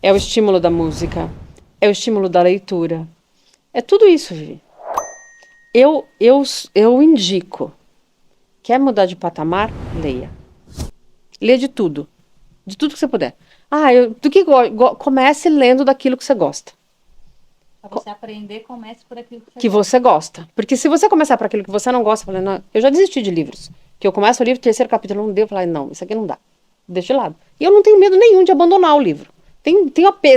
é o estímulo da música, é o estímulo da leitura. É tudo isso, Vivi. Eu indico. Quer mudar de patamar? Leia. Leia de tudo. De tudo que você puder. Comece lendo daquilo que você gosta. Para você aprender, comece por aquilo que você gosta. Porque se você começar por aquilo que você não gosta, eu já desisti de livros. Que eu começo o livro, terceiro capítulo, não deu, eu falei, não, isso aqui não dá. Deixa de lado. E eu não tenho medo nenhum de abandonar o livro. Tenho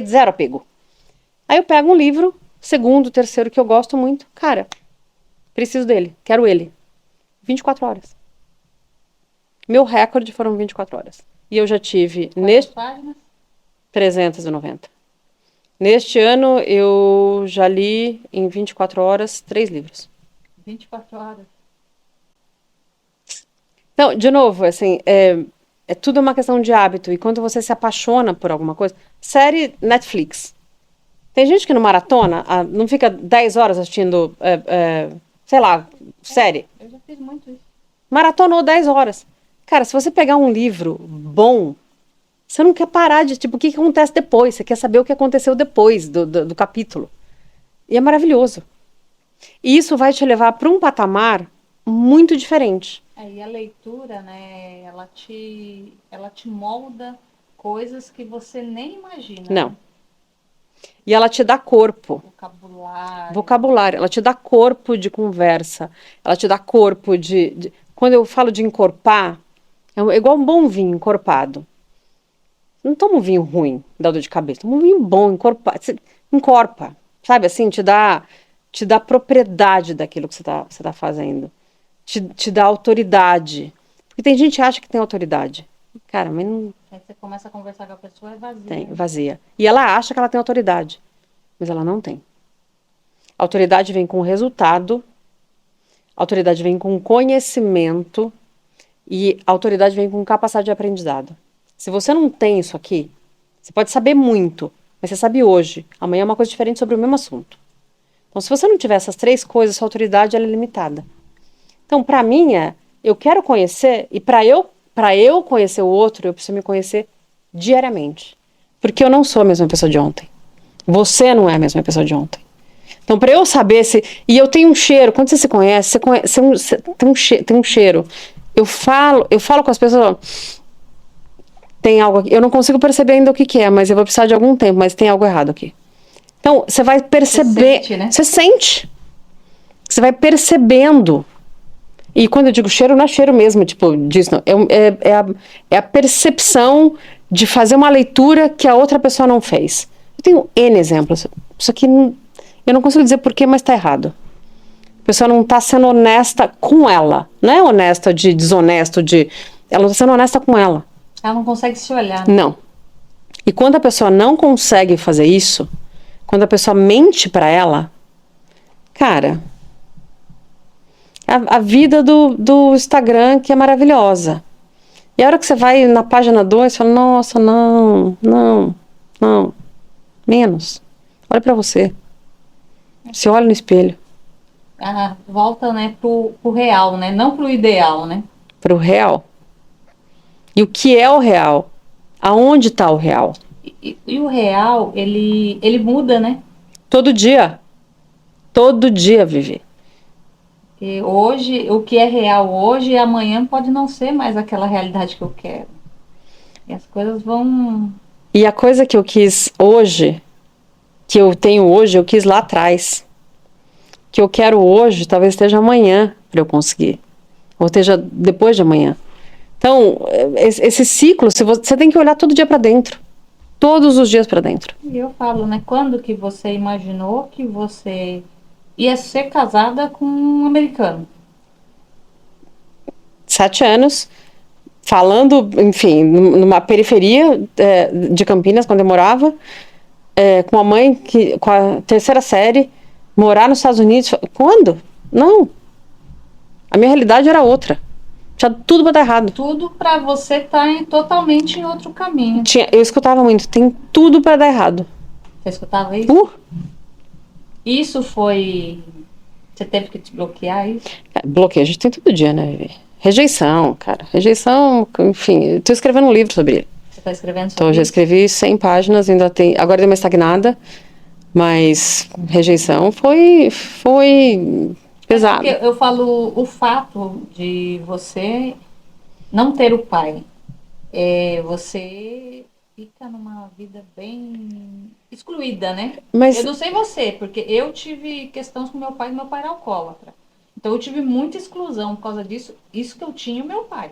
zero apego. Aí eu pego um livro, segundo, terceiro, que eu gosto muito. Cara, preciso dele, quero ele. 24 horas. Meu recorde foram 24 horas. E eu já tive... Quantas páginas? 390. Neste ano, eu já li, em 24 horas, 3 livros. 24 horas. Então, de novo, assim, é tudo uma questão de hábito. E quando você se apaixona por alguma coisa... Série Netflix. Tem gente que no maratona, não fica 10 horas assistindo, sei lá, série. Eu já fiz muito isso. Maratonou 10 horas. Cara, se você pegar um livro bom, você não quer parar de, tipo, o que acontece depois? Você quer saber o que aconteceu depois do capítulo. E é maravilhoso. E isso vai te levar para um patamar muito diferente. Aí a leitura, né, ela te molda coisas que você nem imagina, Não. né? E ela te dá corpo. Vocabulário. Vocabulário, ela te dá corpo de conversa, ela te dá corpo Quando eu falo de encorpar, é igual um bom vinho encorpado. Não toma um vinho ruim, dá dor de cabeça, toma um vinho bom, encorpado. Você encorpa, sabe assim, te dá propriedade daquilo que você tá fazendo. Te dá autoridade. Porque tem gente que acha que tem autoridade. Cara, mas não Aí você começa a conversar com a pessoa, é vazia. tem, Né? vazia. E ela acha que ela tem autoridade, mas ela não tem. Autoridade vem com resultado, autoridade vem com conhecimento e autoridade vem com capacidade de aprendizado. Se você não tem isso aqui, você pode saber muito, mas você sabe hoje. Amanhã é uma coisa diferente sobre o mesmo assunto. Então, se você não tiver essas três coisas, sua autoridade ela é limitada. Então, para mim, eu quero conhecer, e para eu conhecer o outro, eu preciso me conhecer diariamente. Porque eu não sou a mesma pessoa de ontem. Você não é a mesma pessoa de ontem. Então, para eu saber se. E eu tenho um cheiro, quando você se conhece, você tem um cheiro. Eu falo com as pessoas. Tem algo aqui. Eu não consigo perceber ainda o que é, mas eu vou precisar de algum tempo, mas tem algo errado aqui. Então, você vai perceber. Você sente, né? Você sente. Você vai percebendo. E quando eu digo cheiro, não é cheiro mesmo, tipo, disso, não. É a percepção de fazer uma leitura que a outra pessoa não fez. Eu tenho N exemplos. Isso aqui, eu não consigo dizer porquê, mas tá errado. A pessoa não tá sendo honesta com ela. Não é honesta de desonesto, ela não tá sendo honesta com ela. Ela não consegue se olhar, né? Não. E quando a pessoa não consegue fazer isso, quando a pessoa mente pra ela, cara, a vida do Instagram que é maravilhosa. E a hora que você vai na página 2, você fala, nossa, não, menos. Olha pra você. Se olha no espelho. Ah, volta, né, pro real, né? Não pro ideal, né? Pro real. E o que é o real? Aonde está o real? E o real, ele muda, né? Todo dia. Todo dia, Vivi. E hoje, o que é real hoje, amanhã pode não ser mais aquela realidade que eu quero. E as coisas vão. E a coisa que eu quis hoje, que eu tenho hoje, eu quis lá atrás. Que eu quero hoje, talvez esteja amanhã para eu conseguir. Ou esteja depois de amanhã. Então, esse ciclo, você tem que olhar todo dia para dentro. Todos os dias para dentro. E eu falo, né? Quando que você imaginou que você ia ser casada com um americano? 7 anos, falando, enfim, numa periferia de Campinas, quando eu morava, com a mãe, com a terceira série, morar nos Estados Unidos. Quando? Não. A minha realidade era outra. Tinha tudo pra dar errado. Tudo para você estar totalmente em outro caminho. Eu escutava muito, tem tudo pra dar errado. Você escutava isso? Uh! Isso foi. Você teve que desbloquear isso? Bloqueio, a gente tem todo dia, né, Vivi? Rejeição, cara. Rejeição, enfim. Eu tô escrevendo um livro sobre ele. Você está escrevendo sobre Então, já escrevi 100 páginas, ainda tem. Agora deu uma estagnada, mas rejeição foi pesado. Porque eu falo o fato de você não ter o pai. Você fica numa vida bem excluída, né? Mas Eu não sei você, porque eu tive questões com meu pai era alcoólatra. Então eu tive muita exclusão por causa disso. Isso que eu tinha o meu pai.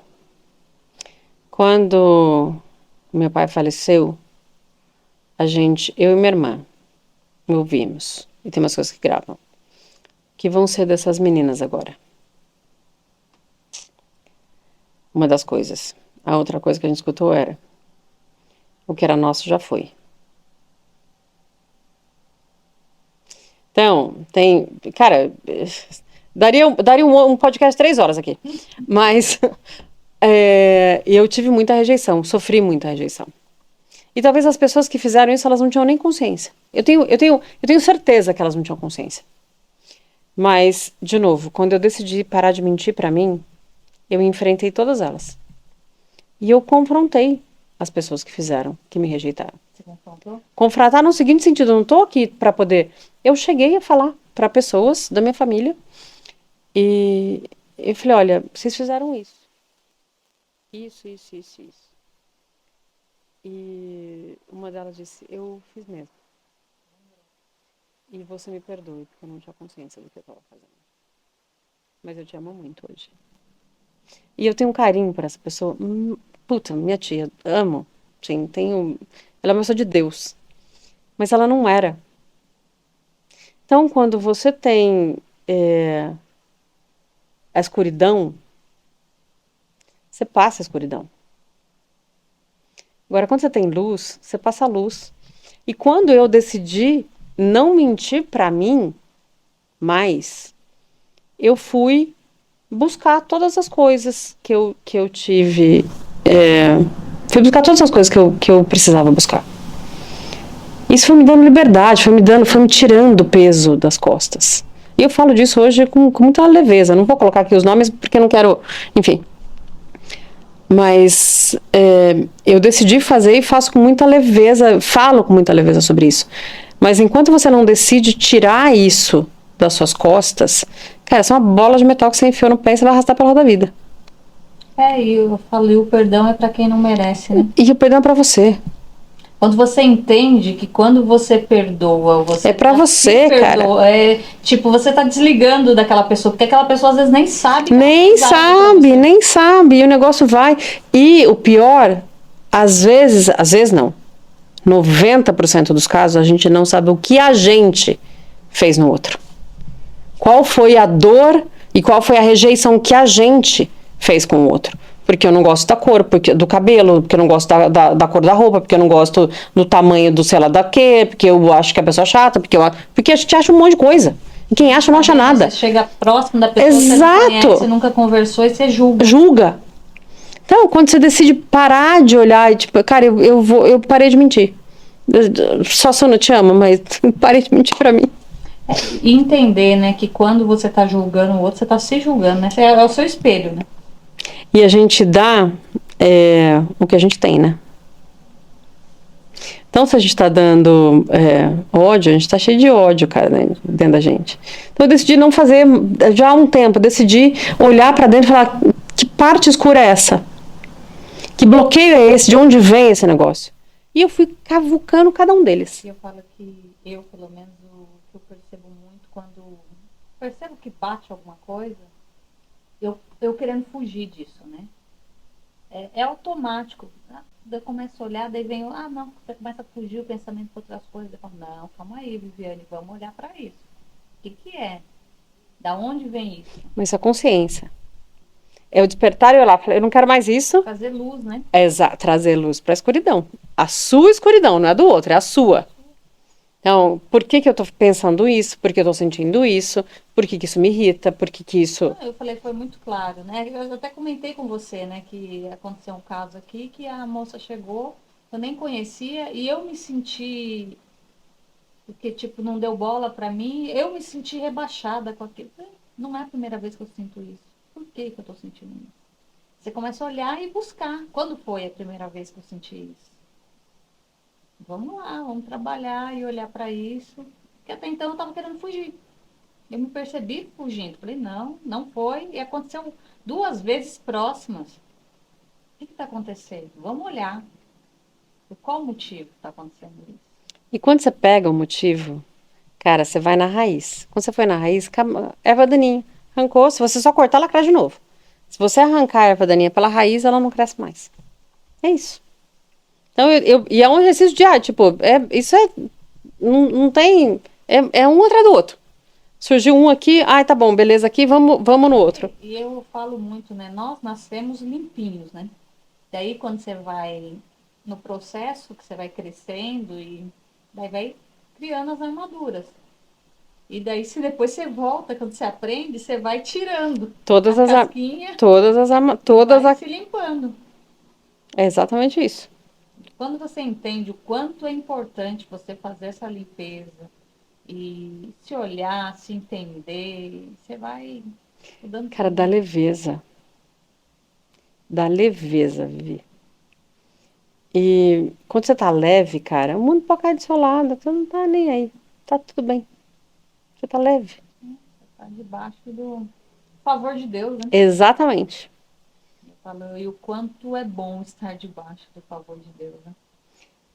quando meu pai faleceu, eu e minha irmã, ouvimos, e tem umas coisas que gravam, que vão ser dessas meninas agora. Uma das coisas. A outra coisa que a gente escutou era: o que era nosso já foi. Então, tem. Cara, daria um podcast 3 horas aqui. Mas eu tive muita rejeição, sofri muita rejeição. E talvez as pessoas que fizeram isso, elas não tinham nem consciência. Eu tenho certeza que elas não tinham consciência. Mas, de novo, quando eu decidi parar de mentir pra mim, eu enfrentei todas elas. E eu confrontei as pessoas que fizeram, que me rejeitaram. Você confrontou? Confrontar no seguinte sentido, eu não tô aqui pra poder... Eu cheguei a falar pra pessoas da minha família e Eu falei, olha, vocês fizeram isso. Isso. E uma delas disse, eu fiz mesmo. E você me perdoe, porque eu não tinha consciência do que eu estava fazendo. Mas eu te amo muito hoje. E eu tenho um carinho por essa pessoa. Puta, minha tia, amo. Sim, tenho. Ela é uma pessoa de Deus. Mas ela não era. Então, quando você tem a escuridão, você passa a escuridão. Agora, quando você tem luz, você passa a luz. E quando eu decidi não mentir pra mim mais, eu fui buscar todas as coisas que eu tive. Fui buscar todas as coisas que eu precisava buscar. Isso foi me dando liberdade, foi me tirando o peso das costas. E eu falo disso hoje com muita leveza. Não vou colocar aqui os nomes porque eu não quero. Enfim. Mas eu decidi fazer e faço com muita leveza, falo com muita leveza sobre isso. Mas enquanto você não decide tirar isso das suas costas, cara, isso é uma bola de metal que você enfiou no pé e você vai arrastar pela roda da vida. E eu falei, o perdão é para quem não merece, né? E o perdão é pra você. Quando você entende que quando você perdoa, você É pra você, cara. Tipo, você tá desligando daquela pessoa, porque aquela pessoa às vezes nem sabe. Nem sabe, e o negócio vai. E o pior, às vezes não, 90% dos casos a gente não sabe o que a gente fez no outro. Qual foi a dor e qual foi a rejeição que a gente fez com o outro. Porque eu não gosto da cor, do cabelo, porque eu não gosto da cor da roupa, porque eu não gosto do tamanho do sei lá da quê, porque eu acho que a pessoa é chata, porque a gente acha um monte de coisa. E quem acha não acha nada. Você chega próximo da pessoa, Exato. Você não conhece, você nunca conversou e você julga. Julga. Então, quando você decide parar de olhar e tipo, cara, eu parei de mentir. Só se eu não te amo, mas parei de mentir pra mim. E entender, né, que quando você tá julgando o outro, você tá se julgando, né? É o seu espelho, né? E a gente dá o que a gente tem, né? Então, se a gente tá dando ódio, a gente tá cheio de ódio, cara, né, dentro da gente. Então, eu decidi não fazer, já há um tempo, decidi olhar pra dentro e falar, que parte escura é essa? Que bloqueio é esse? De onde vem esse negócio? E eu fui cavucando cada um deles. Eu falo que eu, pelo menos, o que eu percebo muito quando percebo que bate alguma coisa, eu querendo fugir disso, né? É automático. Eu começo a olhar, daí vem, não, você começa a fugir o pensamento para outras coisas. Eu falo, não, calma aí, Viviane, vamos olhar para isso. O que é? Da onde vem isso? Mas a consciência. É o despertar e olhar, eu não quero mais isso. Fazer luz, né? Exato, trazer luz para a escuridão. A sua escuridão, não é do outro, é a sua. Então, por que eu tô pensando isso? Por que eu tô sentindo isso? Por que isso me irrita? Por que isso... Eu falei, foi muito claro, né? Eu até comentei com você, né, que aconteceu um caso aqui, que a moça chegou, eu nem conhecia, e eu me senti, porque, tipo, não deu bola pra mim, eu me senti rebaixada com aquilo. Não é a primeira vez que eu sinto isso. Por que eu tô sentindo isso? Você começa a olhar e buscar. Quando foi a primeira vez que eu senti isso? Vamos lá, vamos trabalhar e olhar para isso. Porque até então eu estava querendo fugir. Eu me percebi fugindo. Falei, não foi. E aconteceu 2 vezes próximas. O que está acontecendo? Vamos olhar. Por qual motivo está acontecendo isso? E quando você pega o motivo, cara, você vai na raiz. Quando você foi na raiz, erva daninha. Arrancou, se você só cortar, ela cresce de novo. Se você arrancar a erva daninha pela raiz, ela não cresce mais. É isso. Então, e é um exercício diário, tipo, isso não tem, um atrás do outro. Surgiu um aqui, tá bom, beleza aqui, vamos no outro. E eu falo muito, né, nós nascemos limpinhos, né? Daí quando você vai no processo, que você vai crescendo e daí vai criando as armaduras. E daí se depois você volta, quando você aprende, você vai tirando todas a as casquinha, vai se limpando. É exatamente isso. Quando você entende o quanto é importante você fazer essa limpeza e se olhar, se entender, você vai mudando. Cara, dá leveza. Dá leveza, Vivi. E quando você tá leve, cara, o mundo pode cair do seu lado, você não tá nem aí. Tá tudo bem. Você tá leve. Você tá debaixo do... favor de Deus, né? Exatamente. E o quanto é bom estar debaixo do favor de Deus, né?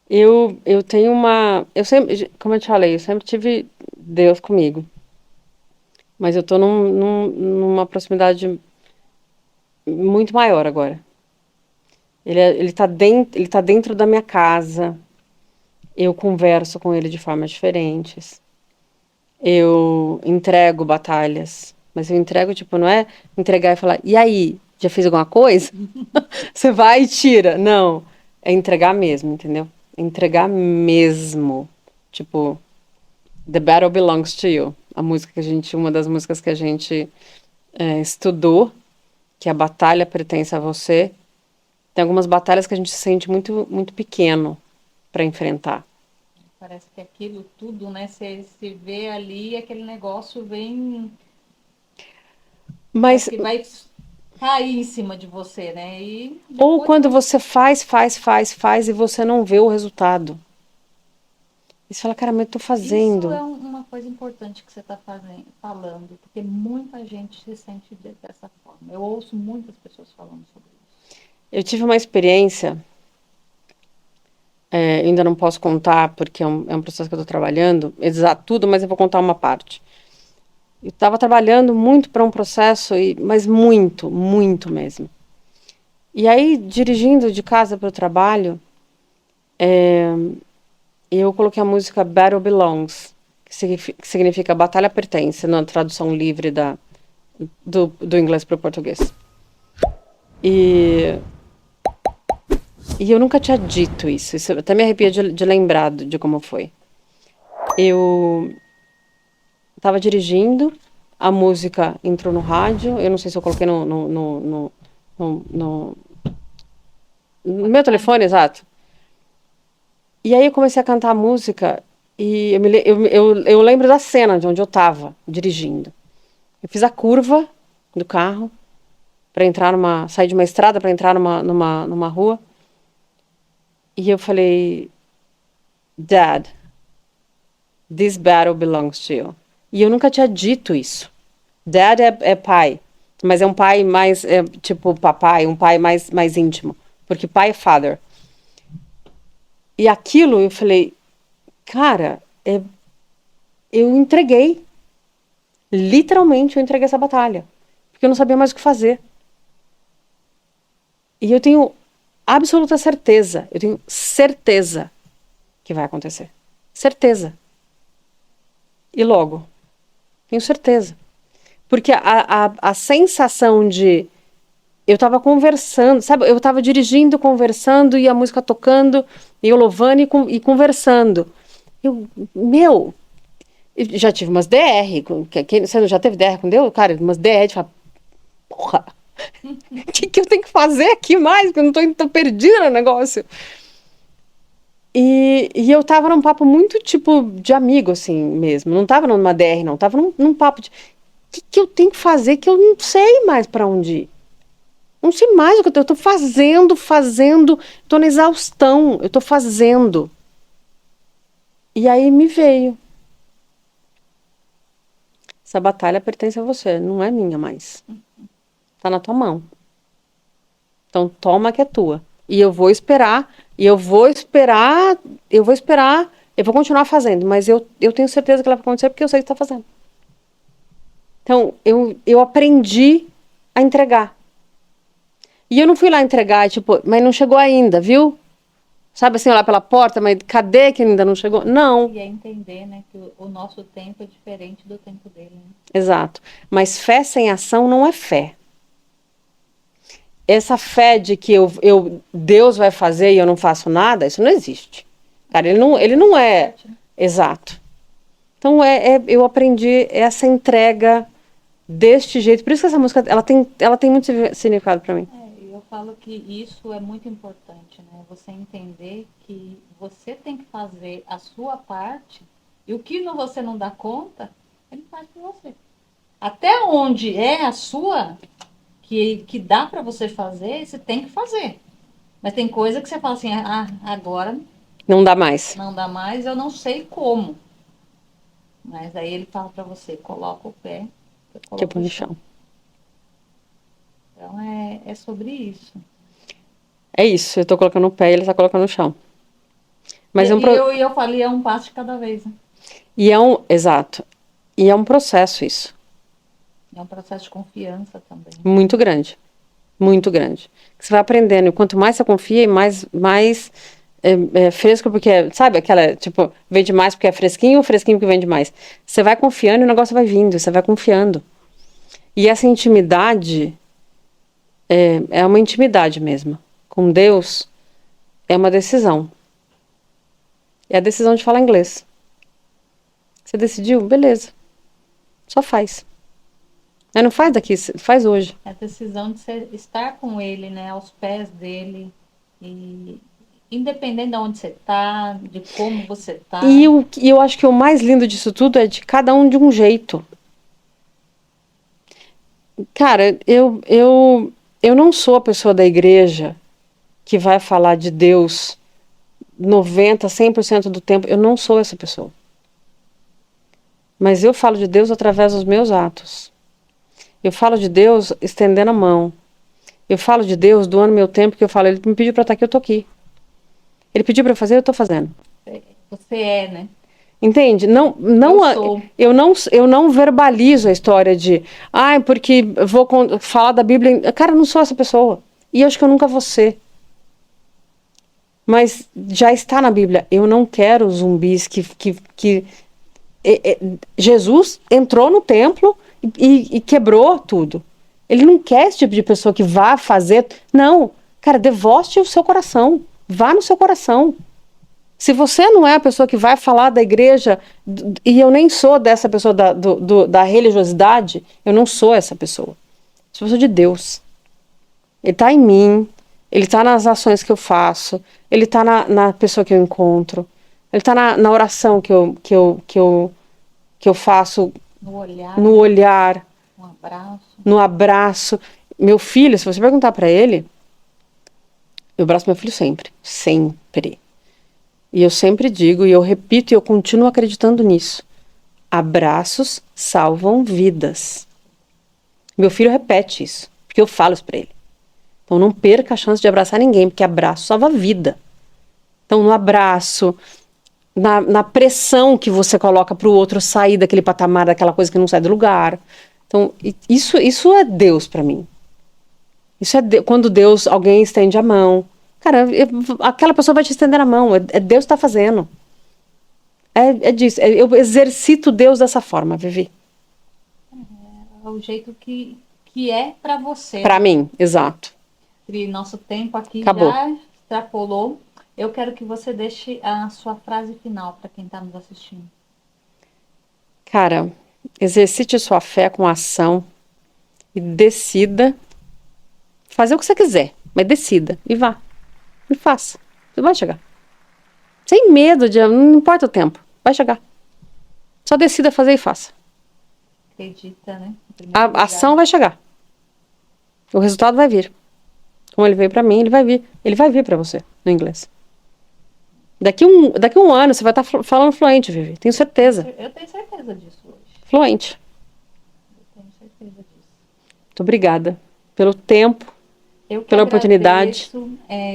Eu tenho uma. Eu sempre, como eu te falei, eu sempre tive Deus comigo. Mas eu tô numa proximidade muito maior agora. Ele tá dentro da minha casa. Eu converso com ele de formas diferentes. Eu entrego batalhas. Mas eu entrego, tipo, não é entregar e falar, e aí, já fez alguma coisa? Você vai e tira. Não. É entregar mesmo, entendeu? Entregar mesmo. Tipo, The Battle Belongs to You. A música que a gente, uma das músicas que a gente estudou, que a batalha pertence a você. Tem algumas batalhas que a gente se sente muito, muito pequeno para enfrentar. Parece que aquilo tudo, né? Você se vê ali, aquele negócio vem. Mas, Parece que vai cair em cima de você, né? E ou depois quando você faz e você não vê o resultado. E você fala, cara, mas eu tô isso fazendo. é uma coisa importante que você está falando, porque muita gente se sente dessa forma. Eu ouço muitas pessoas falando sobre isso. Eu tive uma experiência, ainda não posso contar, porque é um processo que eu tô trabalhando, exato tudo, mas eu vou contar uma parte. Eu estava trabalhando muito para um processo, mas muito, muito mesmo. E aí, dirigindo de casa para o trabalho, eu coloquei a música Battle Belongs, que significa Batalha Pertence, na tradução livre do inglês para o português. E, e eu nunca tinha dito isso. Isso até me arrepia de lembrar de como foi. Eu estava dirigindo, a música entrou no rádio, eu não sei se eu coloquei no no meu telefone, exato. E aí eu comecei a cantar a música e eu lembro da cena de onde eu estava dirigindo. Eu fiz a curva do carro para entrar sair de uma estrada para entrar numa rua. E eu falei, Dad, this battle belongs to you. E eu nunca tinha dito isso. Dad é pai, mas é um pai mais, tipo papai, um pai mais íntimo. Porque pai é father. E aquilo eu falei, cara, eu entreguei. Literalmente eu entreguei essa batalha. Porque eu não sabia mais o que fazer. E eu tenho absoluta certeza, eu tenho certeza que vai acontecer. Certeza. E logo. Tenho certeza. Porque a sensação de. Eu tava conversando, sabe? Eu tava dirigindo, conversando, e a música tocando, e eu louvando e conversando. Meu, eu já tive umas DR. Você não já teve DR com Deus? Cara, umas DR de falar, porra, o que eu tenho que fazer aqui mais? Porque eu não tô perdida no negócio. E eu tava num papo muito, tipo, de amigo, assim, mesmo. Não tava numa DR, não. Tava num papo de... O que eu tenho que fazer que eu não sei mais pra onde ir? Não sei mais o que eu tô fazendo. Tô na exaustão. Eu tô fazendo. E aí me veio. Essa batalha pertence a você. Não é minha mais. Tá na tua mão. Então toma que é tua. E eu vou esperar. E eu vou esperar. Eu vou esperar. Eu vou continuar fazendo. Mas eu tenho certeza que ela vai acontecer porque eu sei que tá fazendo. Então, eu aprendi a entregar. E eu não fui lá entregar, tipo, mas não chegou ainda, viu? Sabe assim, olhar pela porta, mas cadê que ainda não chegou? Não. E é entender, né, que o nosso tempo é diferente do tempo dele, né? Exato. Mas fé sem ação não é fé. Essa fé de que Deus vai fazer e eu não faço nada, isso não existe. Cara, ele não é. Exato. Então, eu aprendi essa entrega deste jeito. Por isso que essa música, ela tem muito significado para mim. Eu falo que isso é muito importante, né? Você entender que você tem que fazer a sua parte e o que você não dá conta, ele faz por você. Até onde é a sua, que dá para você fazer, você tem que fazer. Mas tem coisa que você fala assim, agora Não dá mais. não dá mais, eu não sei como. Mas aí ele fala para você, coloca o pé, Que eu coloca ponho o no chão. chão. Então é sobre isso. É isso, eu tô colocando o pé e ele tá colocando no chão. Mas é um Eu falei, é um passo de cada vez, né? Exato. E é um processo isso, É um processo de confiança também. muito grande. Muito grande. Você vai aprendendo, e quanto mais você confia, e mais fresco, porque, sabe, aquela, tipo, vende mais porque é fresquinho ou fresquinho porque vende mais? Você vai confiando e o negócio vai vindo, você vai confiando. E essa intimidade é uma intimidade mesmo. Com Deus é uma decisão. É a decisão de falar inglês. Você decidiu? Beleza. Só faz. Aí não faz daqui, faz hoje. É a decisão de estar com ele, né? Aos pés dele. E independente de onde você tá, de como você tá. E eu acho que o mais lindo disso tudo é de cada um de um jeito. Cara, eu não sou a pessoa da igreja que vai falar de Deus 100% do tempo. Eu não sou essa pessoa. Mas eu falo de Deus através dos meus atos. Eu falo de Deus estendendo a mão. Eu falo de Deus doando meu tempo, que eu falo, ele me pediu para estar aqui, eu tô aqui. Ele pediu para eu fazer, eu tô fazendo. Você é, né? Entende? Eu não verbalizo a história de, porque vou falar da Bíblia. Cara, eu não sou essa pessoa. E acho que eu nunca vou ser. Mas já está na Bíblia. Eu não quero zumbis que Jesus entrou no templo e quebrou tudo. Ele não quer esse tipo de pessoa que vá fazer. Não, cara, devote o seu coração. Vá no seu coração. Se você não é a pessoa que vai falar da igreja, e eu nem sou dessa pessoa da religiosidade, eu não sou essa pessoa. Eu sou a pessoa de Deus. Ele está em mim, ele está nas ações que eu faço, ele está na pessoa que eu encontro, ele está na oração que eu faço, no olhar, no abraço. Meu filho, se você perguntar para ele, eu abraço meu filho sempre, sempre. E eu sempre digo, e eu repito, e eu continuo acreditando nisso. Abraços salvam vidas. Meu filho repete isso, porque eu falo isso para ele. Então não perca a chance de abraçar ninguém, porque abraço salva vida. Então no abraço, na pressão que você coloca para o outro sair daquele patamar, daquela coisa que não sai do lugar. Então isso é Deus para mim. Isso é quando alguém estende a mão. Cara, aquela pessoa vai te estender a mão. É Deus que está fazendo. É disso. Eu exercito Deus dessa forma, Vivi. É o jeito que é para você. Para mim, exato. E nosso tempo aqui Acabou. já extrapolou. Eu quero que você deixe a sua frase final para quem está nos assistindo. Cara, exercite sua fé com ação e decida fazer o que você quiser, mas decida e vá. E faça. Você vai chegar. Sem medo não importa o tempo. Vai chegar. Só decida fazer e faça. Acredita, né? A ação vai chegar. O resultado vai vir. Como ele veio para mim, ele vai vir. Ele vai vir para você, no inglês. Daqui um ano você vai estar falando fluente, Vivi. Tenho certeza. Eu tenho certeza disso hoje. Fluente. Eu tenho certeza disso. Muito obrigada pelo tempo, pela oportunidade.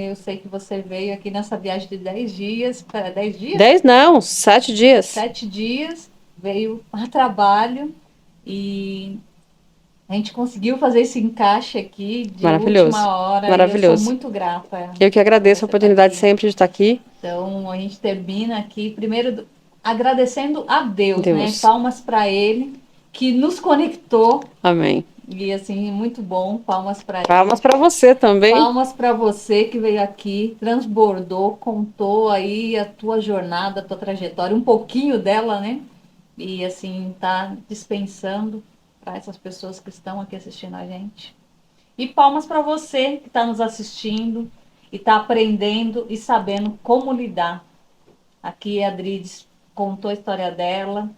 Eu sei que você veio aqui nessa viagem de 10 dias. 10 dias? 10 não, 7 dias. 7 dias. Veio a trabalho e a gente conseguiu fazer esse encaixe aqui de última hora. Maravilhoso. Eu sou muito grata. Eu que agradeço a oportunidade sempre de estar aqui. Então, a gente termina aqui, primeiro, agradecendo a Deus. Né? Palmas para Ele, que nos conectou. Amém. E, assim, muito bom. Palmas para Ele. Palmas para você também. Palmas para você que veio aqui, transbordou, contou aí a tua jornada, a tua trajetória, um pouquinho dela, né? E, assim, tá dispensando para essas pessoas que estão aqui assistindo a gente. E palmas para você que está nos assistindo e está aprendendo e sabendo como lidar. Aqui a Adrides contou a história dela,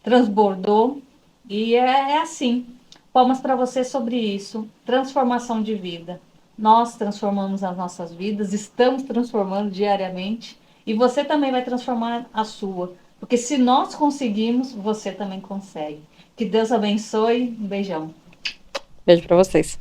transbordou e é assim. Palmas para você sobre isso. Transformação de vida. Nós transformamos as nossas vidas, estamos transformando diariamente e você também vai transformar a sua. Porque se nós conseguimos, você também consegue. Que Deus abençoe. Um beijão. Beijo para vocês.